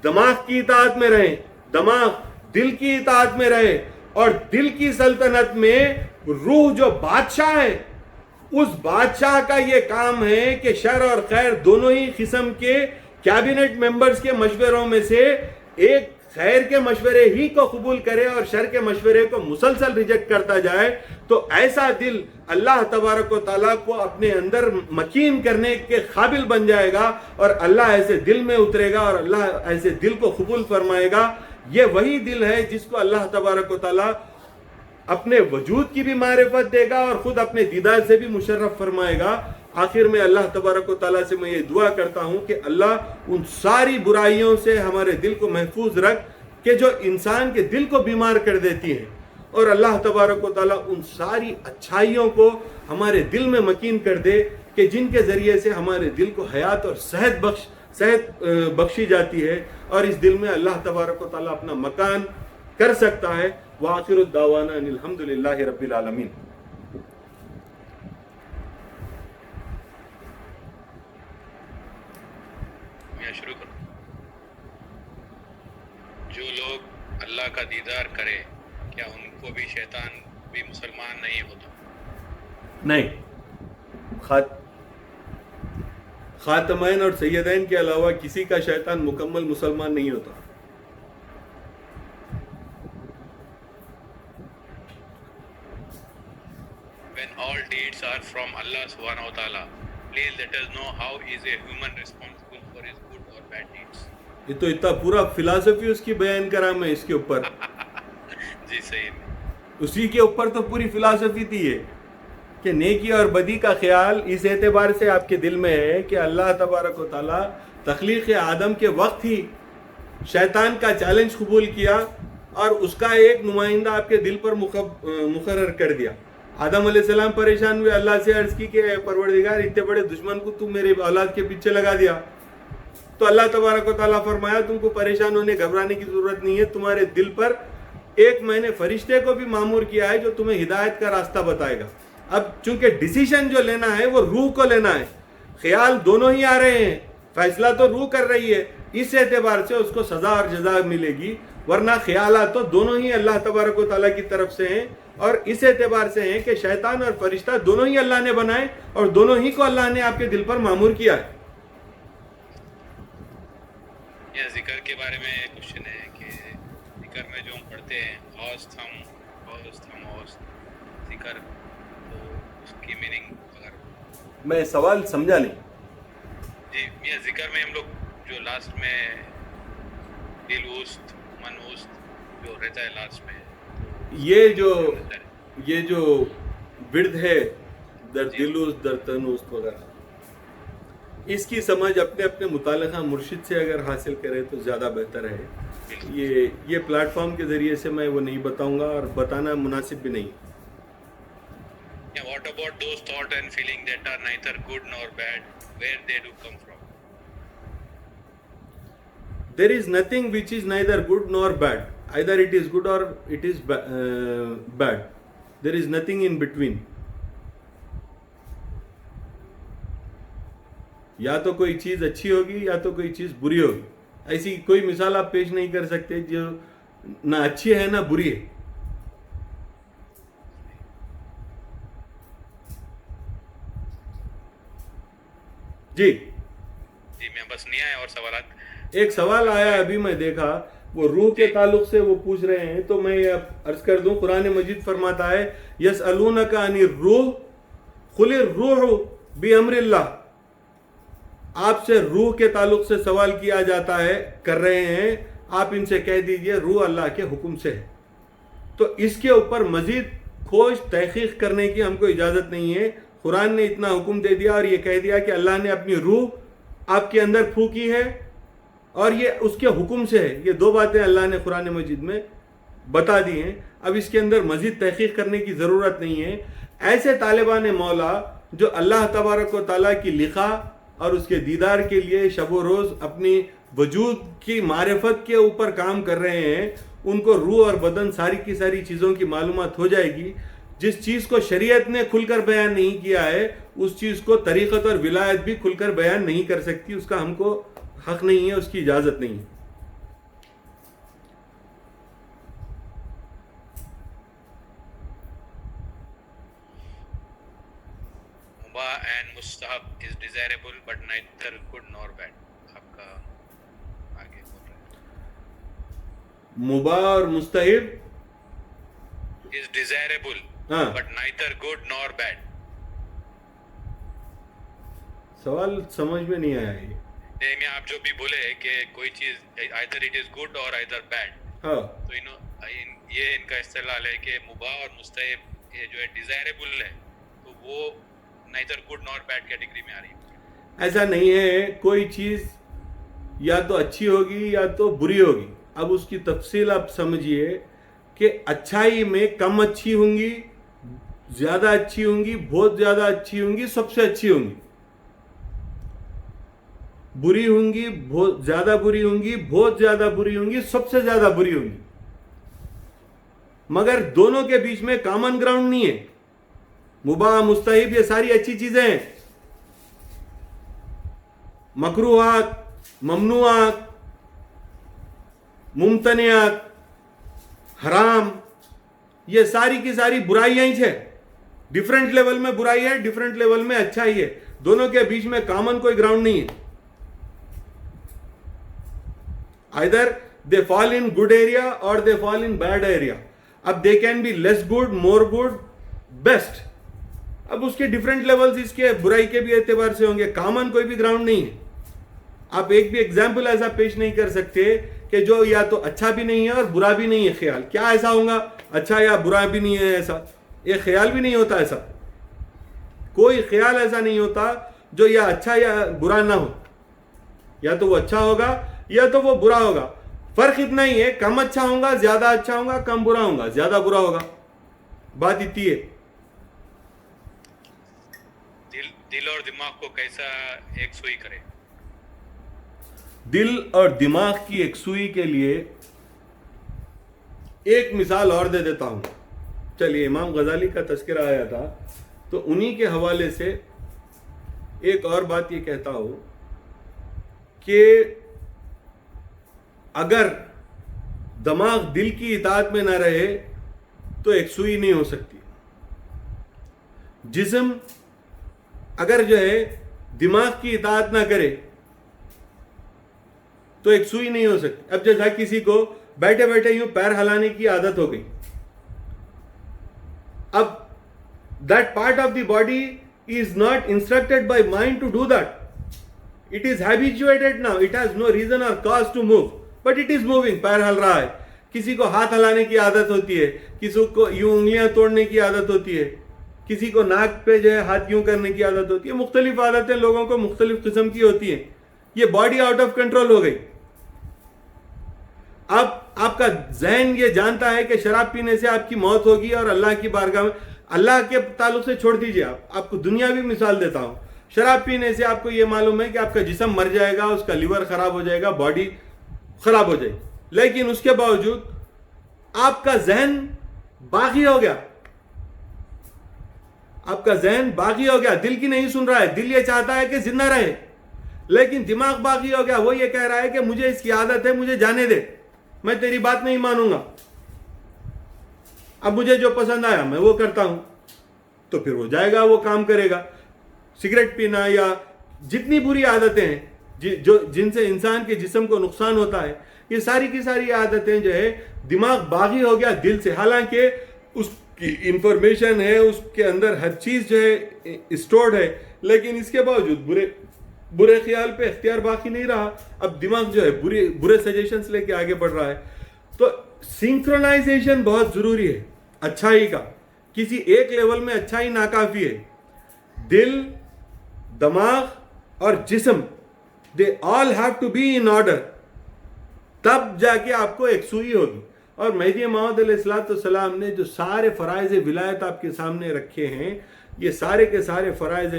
دماغ کی اطاعت میں رہے، دماغ دل کی اطاعت میں رہے، اور دل کی سلطنت میں روح جو بادشاہ ہے، اس بادشاہ کا یہ کام ہے کہ شر اور خیر دونوں ہی قسم کے کیبنٹ ممبرز کے مشوروں میں سے ایک خیر کے مشورے ہی کو قبول کرے اور شر کے مشورے کو مسلسل ریجیکٹ کرتا جائے۔ تو ایسا دل اللہ تبارک و تعالیٰ کو اپنے اندر مکین کرنے کے قابل بن جائے گا، اور اللہ ایسے دل میں اترے گا اور اللہ ایسے دل کو قبول فرمائے گا۔ یہ وہی دل ہے جس کو اللہ تبارک و تعالیٰ اپنے وجود کی بھی معرفت دے گا اور خود اپنے دیدار سے بھی مشرف فرمائے گا۔ آخر میں اللہ تبارک و تعالیٰ سے میں یہ دعا کرتا ہوں کہ اللہ ان ساری برائیوں سے ہمارے دل کو محفوظ رکھ کہ جو انسان کے دل کو بیمار کر دیتی ہیں، اور اللہ تبارک و تعالیٰ ان ساری اچھائیوں کو ہمارے دل میں مکین کر دے کہ جن کے ذریعے سے ہمارے دل کو حیات اور صحت بخشی جاتی ہے، اور اس دل میں اللہ تبارک و تعالیٰ اپنا مکان کر سکتا ہے۔ وآخر الدعوانا ان الحمدللہ رب العالمین۔ میں شروع کروں۔ جو لوگ اللہ کا دیدار کرے، کیا ان کو بھی شیطان بھی مسلمان نہیں ہوتا؟ نہیں، خاتمین اور سیدین کے علاوہ کسی کا شیطان مکمل مسلمان نہیں ہوتا۔ all deeds are from Allah subhanahu wa ta'ala. Please let us know how is a human responsible for his good or bad deeds. یہ تو اتنا پورا فلاسفی اس کی بیان کرا میں اس کے اوپر. جی صحیح. اسی کے اوپر تو پوری فلاسفی تھی یہ کہ نیکی اور بدی کا خیال اس اعتبار سے آپ کے دل میں ہے کہ اللہ تبارک و تعالیٰ تخلیق آدم کے وقت ہی شیطان کا چیلنج قبول کیا اور اس کا ایک نمائندہ آپ کے دل پر مقرر کر دیا. آدم علیہ السلام پریشان ہوئے, اللہ سے عرض کی کہ پروردگار اتنے بڑے دشمن کو تو میرے اولاد کے پیچھے لگا دیا. تو اللہ تبارک و تعالیٰ فرمایا تم کو پریشان ہونے گھبرانے کی ضرورت نہیں ہے, تمہارے دل پر ایک میں نے فرشتے کو بھی مامور کیا ہے جو تمہیں ہدایت کا راستہ بتائے گا. اب چونکہ ڈیسیشن جو لینا ہے وہ روح کو لینا ہے, خیال دونوں ہی آ رہے ہیں, فیصلہ تو روح کر رہی ہے, اس اعتبار سے اس کو سزا اور جزا ملے گی, ورنہ خیالات تو دونوں ہی اللہ تبارک و تعالیٰ کی طرف سے ہیں اور اس اعتبار سے ہیں کہ شیطان اور فرشتہ دونوں ہی اللہ نے بنائے اور دونوں ہی کو اللہ نے آپ کے دل پر مامور کیا ہے. یہ ذکر کے بارے میں کوشچن ہے کہ ذکر میں جو ہم پڑھتے ہیں اوستھم ذکر, تو اس کی میننگ اگر میں سوال سمجھا نہیں. جی یہ ذکر میں ہم لوگ جو لاسٹ میں دل اوست من اوست جو رہتا ہے لاسٹ میں, یہ جو ورد ہے در دلوست در تنوست وغیرہ, اس کی سمجھ اپنے اپنے متعلقہ مرشد سے اگر حاصل کرے تو زیادہ بہتر ہے. یہ پلیٹ فارم کے ذریعے سے میں وہ نہیں بتاؤں گا اور بتانا مناسب بھی نہیں. What about those thoughts and feelings that are neither good nor bad, where they do come from? There is nothing which is neither good nor bad. Either it is good or it is bad. There is nothing in between. یا تو کوئی چیز اچھی ہوگی یا تو کوئی چیز بری ہوگی. ایسی کوئی مثال آپ پیش نہیں کر سکتے جو نہ اچھی ہے نہ بری ہے. جی میں بس نہیں آیا اور سوالات. ایک سوال آیا ابھی میں دیکھا, وہ روح کے تعلق سے وہ پوچھ رہے ہیں, تو میں عرض کر دوں قرآن مجید فرماتا ہے یسألونک عن الروح قل الروح بامر اللہ. آپ سے روح کے تعلق سے سوال کیا جاتا ہے, کر رہے ہیں, آپ ان سے کہہ دیجئے روح اللہ کے حکم سے ہے. تو اس کے اوپر مزید کھوج تحقیق کرنے کی ہم کو اجازت نہیں ہے. قرآن نے اتنا حکم دے دیا اور یہ کہہ دیا کہ اللہ نے اپنی روح آپ کے اندر پھونکی ہے اور یہ اس کے حکم سے ہے. یہ دو باتیں اللہ نے قرآن مجید میں بتا دی ہیں. اب اس کے اندر مزید تحقیق کرنے کی ضرورت نہیں ہے. ایسے طالبان مولا جو اللہ تبارک و تعالیٰ کی لقا اور اس کے دیدار کے لیے شب و روز اپنی وجود کی معرفت کے اوپر کام کر رہے ہیں, ان کو روح اور بدن ساری کی ساری چیزوں کی معلومات ہو جائے گی. جس چیز کو شریعت نے کھل کر بیان نہیں کیا ہے اس چیز کو طریقت اور ولایت بھی کھل کر بیان نہیں کر سکتی. اس کا ہم کو حق نہیں ہے, اس کی اجازت نہیں ہے. مباح and مستحب is desirable but neither good nor bad. آپ کا آگے بول رہے ہیں. مباح اور مستحب is desirable but neither good nor bad. سوال سمجھ میں نہیں آیا. یہ میں آپ جو بھی بولے کہ کوئی چیز either it is good or either bad, تو یہ ان کا استدلال ہے کہ مباح اور مستحب یہ جو ہے ڈیزائربل ہے تو وہ neither good nor bad category میں آ رہی ہے. ایسا نہیں ہے, کوئی چیز یا تو اچھی ہوگی یا تو بری ہوگی. اب اس کی تفصیل آپ سمجھیے کہ اچھائی میں کم اچھی ہوں گی, زیادہ اچھی ہوں گی, بہت زیادہ اچھی ہوں گی, سب سے اچھی ہوں گی. بری ہوں گی, بہت زیادہ بری ہوں گی, بہت زیادہ بری ہوں گی, سب سے زیادہ بری ہوں گی. مگر دونوں کے بیچ میں کامن گراؤنڈ نہیں ہے. مباح مستحب یہ ساری اچھی چیزیں ہیں. مکروہات, ممنوعات, ممتنعات, حرام, یہ ساری کی ساری برائیاں ہی ہے. ڈیفرنٹ لیول میں برائی ہے, ڈیفرنٹ لیول میں اچھائی ہے. دونوں کے بیچ میں کامن کوئی گراؤنڈ نہیں ہے. either they fall in good area or they fall in bad area. اب they can be less good, more good, best. اب اس کے ڈفرینٹ لیولز اس کے برائی کے بھی اعتبار سے ہوں گے. کامن کوئی بھی گراؤنڈ نہیں ہے. آپ ایک بھی ایگزامپل ایسا پیش نہیں کر سکتے کہ جو یا تو اچھا بھی نہیں ہے اور برا بھی نہیں ہے خیال. کیا ایسا ہوگا اچھا یا برا بھی نہیں ہے؟ ایسا ایک خیال بھی نہیں ہوتا. ایسا کوئی خیال ایسا نہیں ہوتا جو یا اچھا یا برا نہ ہو. یا تو وہ اچھا ہوگا یا تو وہ برا ہوگا. فرق اتنا ہی ہے, کم اچھا ہوگا, زیادہ اچھا ہوگا, کم برا ہوگا, زیادہ برا ہوگا. بات اتنی ہے. دل اور دماغ کو کیسا ایک سوئی کرے؟ دل اور دماغ کی ایک سوئی کے لیے ایک مثال اور دے دیتا ہوں. چلیے, امام غزالی کا تذکرہ آیا تھا تو انہی کے حوالے سے ایک اور بات یہ کہتا ہوں کہ اگر دماغ دل کی اطاعت میں نہ رہے تو ایک سوئی نہیں ہو سکتی. جسم اگر جو ہے دماغ کی اطاعت نہ کرے تو ایک سوئی نہیں ہو سکتی. اب جیسا کسی کو بیٹھے بیٹھے یوں پیر ہلانے کی عادت ہو گئی, اب that part of the body is not instructed by mind to do that. It is habituated now. It has no reason or cause to move, but it is moving. پیر ہل رہا ہے. کسی کو ہاتھ ہلانے کی عادت ہوتی ہے, کسی کو یوں انگلیاں توڑنے کی عادت ہوتی ہے, کسی کو ناک پہ جو ہے ہاتھ یوں کرنے کی عادت ہوتی ہے. مختلف عادتیں لوگوں کو مختلف قسم کی ہوتی ہیں. یہ باڈی آؤٹ آف کنٹرول ہو گئی. اب آپ کا ذہن یہ جانتا ہے کہ شراب پینے سے آپ کی موت ہوگی اور اللہ کی بارگاہ میں, اللہ کے تعلق سے چھوڑ دیجئے. آپ کو دنیاوی مثال دیتا ہوں. شراب پینے سے آپ کو یہ معلوم ہے کہ آپ کا جسم مر جائے گا, اس کا لیور خراب ہو جائے گا, باڈی خراب ہو جائے گی, لیکن اس کے باوجود آپ کا ذہن باغی ہو گیا. آپ کا ذہن باغی ہو گیا, دل کی نہیں سن رہا ہے. دل یہ چاہتا ہے کہ زندہ رہے, لیکن دماغ باغی ہو گیا. وہ یہ کہہ رہا ہے کہ مجھے اس کی عادت ہے, مجھے جانے دے, میں تیری بات نہیں مانوں گا. اب مجھے جو پسند آیا میں وہ کرتا ہوں. تو پھر وہ جائے گا, وہ کام کرے گا. سگریٹ پینا یا جتنی بری عادتیں ہیں جن سے انسان کے جسم کو نقصان ہوتا ہے, یہ ساری کی ساری عادتیں جو ہے دماغ باغی ہو گیا دل سے. حالانکہ اس کی انفارمیشن ہے, اس کے اندر ہر چیز جو ہے اسٹورڈ ہے, لیکن اس کے باوجود برے خیال پہ اختیار باقی نہیں رہا. اب دماغ جو ہے برے سجیشنز لے کے آگے بڑھ رہا ہے. تو سنکرونائزیشن بہت ضروری ہے اچھائی کا. کسی ایک لیول میں اچھائی ناکافی ہے. دل, دماغ اور جسم, they all have to be in order. تب جا کے آپ کو ایک سوئی ہوگی. اور مہدی موعود علیہ السلام نے جو سارے فرائض ولایت آپ کے سامنے رکھے ہیں, یہ سارے کے سارے فرائض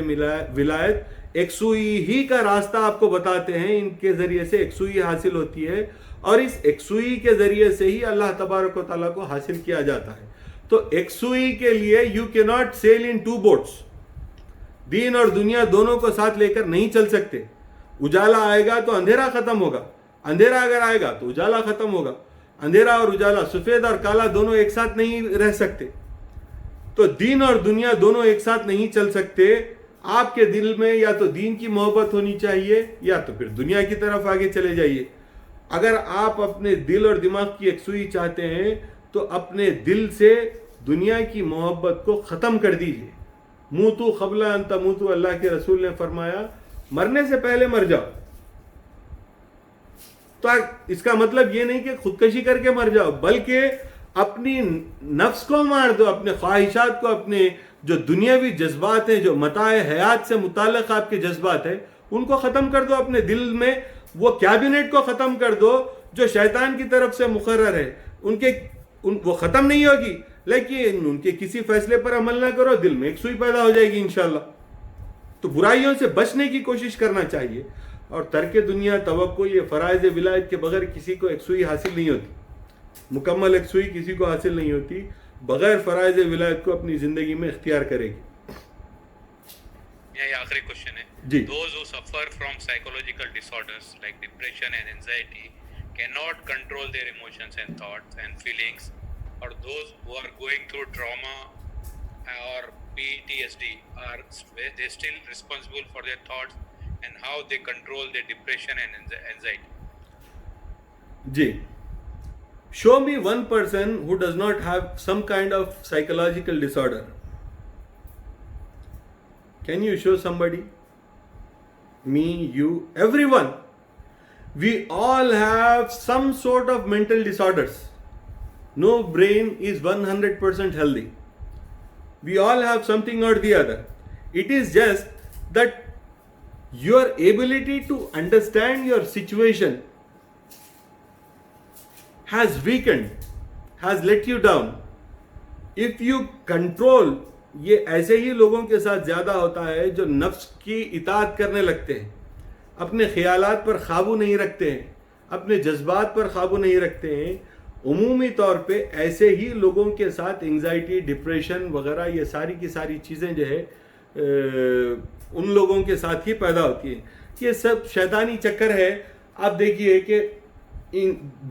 ولایت ایک سوئی ہی کا راستہ آپ کو بتاتے ہیں. ان کے ذریعے سے ایک سوئی حاصل ہوتی ہے, اور اس ایک سوئی کے ذریعے سے ہی اللہ تبارک و تعالیٰ کو حاصل کیا جاتا ہے. تو ایک سوئی کے لیے you cannot sail in two boats. دین اور دنیا دونوں کو ساتھ لے کر نہیں چل سکتے. اجالا آئے گا تو اندھیرا ختم ہوگا, اندھیرا اگر آئے گا تو اجالا ختم ہوگا. اندھیرا اور اجالا, سفید اور کالا دونوں ایک ساتھ نہیں رہ سکتے. تو دین اور دنیا دونوں ایک ساتھ نہیں چل سکتے. آپ کے دل میں یا تو دین کی محبت ہونی چاہیے یا تو پھر دنیا کی طرف آگے چلے جائیے. اگر آپ اپنے دل اور دماغ کی ایک سوئی چاہتے ہیں تو اپنے دل سے دنیا کی محبت کو ختم کر دیجیے. موتو قبل ان تموتو, اللہ کے رسول نے فرمایا مرنے سے پہلے مر جاؤ. تو اس کا مطلب یہ نہیں کہ خودکشی کر کے مر جاؤ, بلکہ اپنی نفس کو مار دو, اپنے خواہشات کو, اپنے جو دنیاوی جذبات ہیں, جو متاع حیات سے متعلق آپ کے جذبات ہیں, ان کو ختم کر دو. اپنے دل میں وہ کیبنٹ کو ختم کر دو جو شیطان کی طرف سے مقرر ہے. وہ ختم نہیں ہوگی, لیکن ان کے کسی فیصلے پر عمل نہ کرو, دل میں ایک سوئی پیدا ہو جائے گی انشاءاللہ. تو برائیوں سے بچنے کی کوشش کرنا چاہیے. اور ترک دنیا, توقع, یہ فرائض ولایت کے بغیر کسی کو ایک سوئی حاصل نہیں ہوتی. مکمل ایک سوئی کسی کو حاصل نہیں ہوتی بغیر فرائض ولایت کو اپنی زندگی میں اختیار کرے گی. یہ آخری کوشچن ہے جی. Those who suffer from psychological disorders like depression and anxiety cannot control their emotions and thoughts and feelings, or those who are going through trauma or PTSD, are they still responsible for their thoughts and how they control their depression and anxiety? G, show me one person who does not have some kind of psychological disorder. Can you show somebody? Me, you, everyone. We all have some sort of mental disorders. No brain is 100% healthy. We all have something or the other. It is just that your ability to understand your situation has weakened, has let you down. If you control, یہ ایسے ہی لوگوں کے ساتھ زیادہ ہوتا ہے جو نفس کی اطاعت کرنے لگتے ہیں, اپنے خیالات پر قابو نہیں رکھتے ہیں, اپنے جذبات پر قابو نہیں رکھتے ہیں. عمومی طور پہ ایسے ہی لوگوں کے ساتھ انگزائٹی, ڈپریشن وغیرہ یہ ساری کی ساری چیزیں جو ہے ان لوگوں کے ساتھ ہی پیدا ہوتی ہیں. یہ سب شیطانی چکر ہے. آپ دیکھیے کہ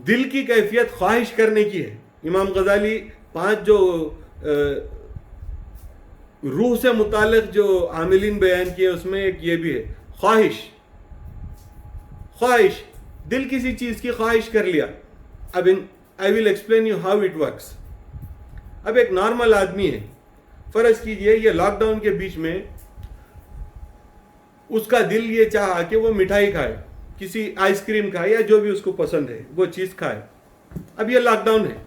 دل کی کیفیت خواہش کرنے کی ہے. امام غزالی 5 جو روح سے متعلق جو عاملین بیان کیے اس میں ایک یہ بھی ہے, خواہش, دل کسی چیز کی خواہش کر لیا. اب I will explain you how it works. اب ایک نارمل آدمی ہے, فرض کیجئے یہ لاک ڈاؤن کے بیچ میں اس کا دل یہ چاہا کہ وہ مٹھائی کھائے, کسی آئس کریم کھائے یا جو بھی اس کو پسند ہے وہ چیز کھائے. اب یہ لاک ڈاؤن ہے.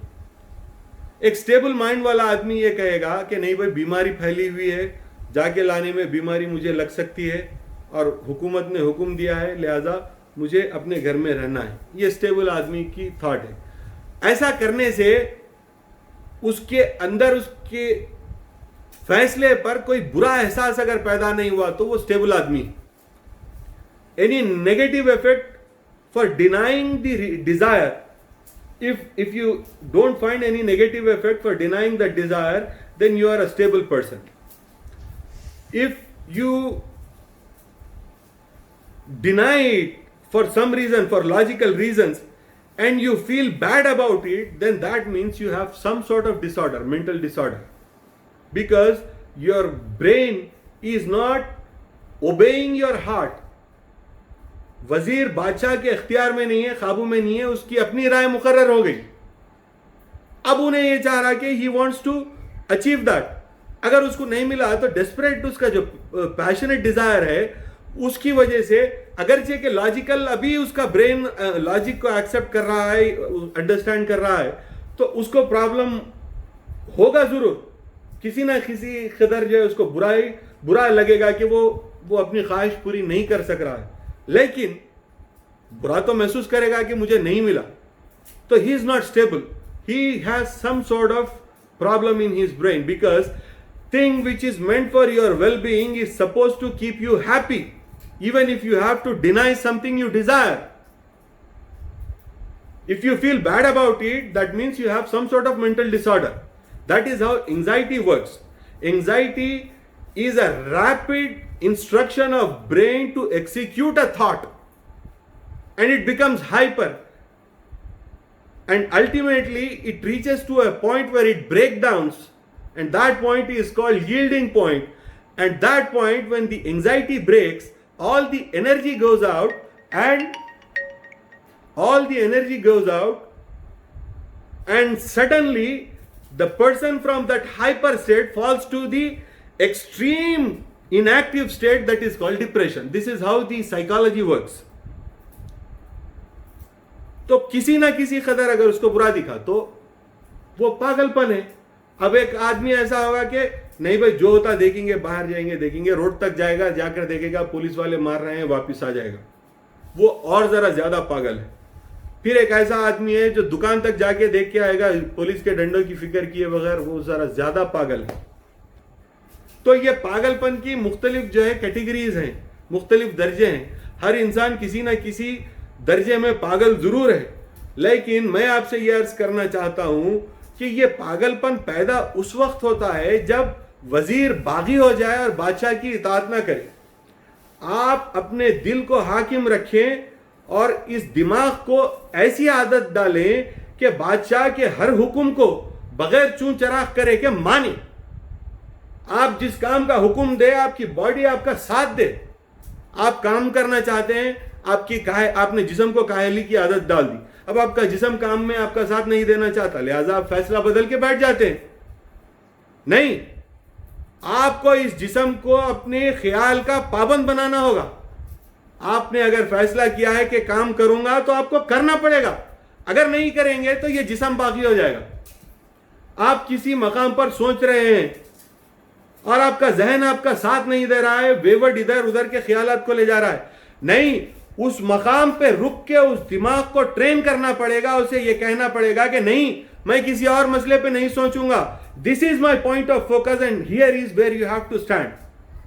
ایک سٹیبل مائنڈ والا آدمی یہ کہے گا کہ نہیں بھائی بیماری پھیلی ہوئی ہے, جا کے لانے میں بیماری مجھے لگ سکتی ہے اور حکومت نے حکم دیا ہے لہذا مجھے اپنے گھر میں رہنا ہے. یہ سٹیبل آدمی کی تھاٹ ہے. ایسا کرنے سے اس کے اندر اس کے فیصلے پر کوئی برا احساس اگر پیدا نہیں ہوا تو وہ سٹیبل آدمی. Any negative effect for denying the desire, if you don't find any negative effect for denying that desire, then you are a stable person. If you deny it for some reason, for logical reasons, and you feel bad about it, then that means you have some sort of disorder, mental disorder, because your brain is not obeying your heart. وزیر بادشاہ کے اختیار میں نہیں ہے, قابو میں نہیں ہے, اس کی اپنی رائے مقرر ہو گئی. اب انہیں یہ چاہ رہا کہ he wants to achieve that. اگر اس کو نہیں ملا تو ڈیسپریٹ اس کا جو پیشنیٹ ڈیزائر ہے اس کی وجہ سے, اگرچہ کہ لاجیکل ابھی اس کا برین لاجک کو ایکسیپٹ کر رہا ہے, انڈرسٹینڈ کر رہا ہے, تو اس کو پرابلم ہوگا ضرور. کسی نہ کسی قدر جو ہے اس کو برا لگے گا کہ وہ اپنی خواہش پوری نہیں کر سک رہا ہے, لیکن برا تو محسوس کرے گا کہ مجھے نہیں ملا. تو he is not stable. He has some sort of problem in his brain, because thing which is meant for your well-being is supposed to keep you happy, even if you have to deny something you desire. If you feel bad about it, that means you have some sort of mental disorder. That is how anxiety works. Anxiety is a rapid instruction of brain to execute a thought, and it becomes hyper, and ultimately it reaches to a point where it breaks down, and that point is called yielding point. And that point, when the anxiety breaks, all the energy goes out, and suddenly the person from that hyper state falls to the extreme inactive state that is called depression. This is how the psychology works. تو کسی نہ کسی قدر اگر اس کو برا دکھا تو وہ پاگل پن ہے. اب ایک آدمی ایسا ہوگا کہ نہیں بھائی جو ہوتا دیکھیں گے, باہر جائیں گے دیکھیں گے, روڈ تک جائے گا, جا کر دیکھے گا پولیس والے مار رہے ہیں, واپس آ جائے گا, وہ اور ذرا زیادہ پاگل ہے. پھر ایک ایسا آدمی ہے جو دکان تک جا کے دیکھ کے آئے گا پولیس کے ڈنڈوں کی فکر کیے بغیر, وہ ذرا زیادہ پاگل ہے. تو یہ پاگل پن کی مختلف جو ہے کیٹیگریز ہیں, مختلف درجے ہیں. ہر انسان کسی نہ کسی درجے میں پاگل ضرور ہے, لیکن میں آپ سے یہ عرض کرنا چاہتا ہوں کہ یہ پاگل پن پیدا اس وقت ہوتا ہے جب وزیر باغی ہو جائے اور بادشاہ کی اطاعت نہ کرے. آپ اپنے دل کو حاکم رکھیں اور اس دماغ کو ایسی عادت ڈالیں کہ بادشاہ کے ہر حکم کو بغیر چون چراغ کرے کہ مانی. آپ جس کام کا حکم دے, آپ کی باڈی آپ کا ساتھ دے. آپ کام کرنا چاہتے ہیں, آپ نے جسم کو کاہلی کی عادت ڈال دی, اب آپ کا جسم کام میں آپ کا ساتھ نہیں دینا چاہتا, لہذا آپ فیصلہ بدل کے بیٹھ جاتے ہیں. نہیں, آپ کو اس جسم کو اپنے خیال کا پابند بنانا ہوگا. آپ نے اگر فیصلہ کیا ہے کہ کام کروں گا تو آپ کو کرنا پڑے گا. اگر نہیں کریں گے تو یہ جسم باقی ہو جائے گا. آپ کسی مقام پر سوچ رہے ہیں اور آپ کا ذہن آپ کا ساتھ نہیں دے رہا ہے, ویورڈ ادھر ادھر کے خیالات کو لے جا رہا ہے. نہیں, اس مقام پہ رک کے اس دماغ کو ٹرین کرنا پڑے گا, اسے یہ کہنا پڑے گا کہ نہیں, میں کسی اور مسئلے پہ نہیں سوچوں گا. This is my point of focus and here is where you have to stand.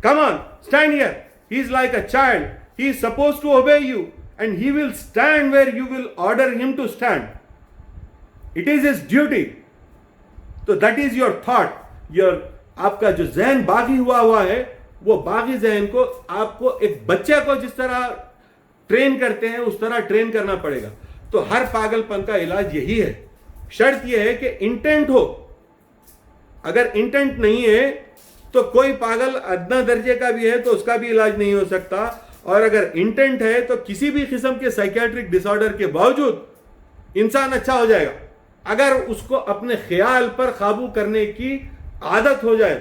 Come on, stand here. He is like a child. He is supposed to obey you and he will stand where you will order him to stand. It is his duty. So that is your thought. آپ کا جو ذہن باغی ہوا ہے, وہ باغی ذہن کو آپ کو ایک بچے کو جس طرح ٹرین کرتے ہیں اس طرح ٹرین کرنا پڑے گا. تو ہر پاگل پن کا علاج یہی ہے. شرط یہ ہے کہ انٹینٹ ہو. اگر انٹینٹ نہیں ہے تو کوئی پاگل ادنا درجے کا بھی ہے تو اس کا بھی علاج نہیں ہو سکتا, اور اگر انٹینٹ ہے تو کسی بھی قسم کے سائیکیٹرک ڈس آرڈر کے باوجود انسان اچھا ہو جائے گا اگر اس کو اپنے خیال پر قابو کرنے کی عادت ہو جائے.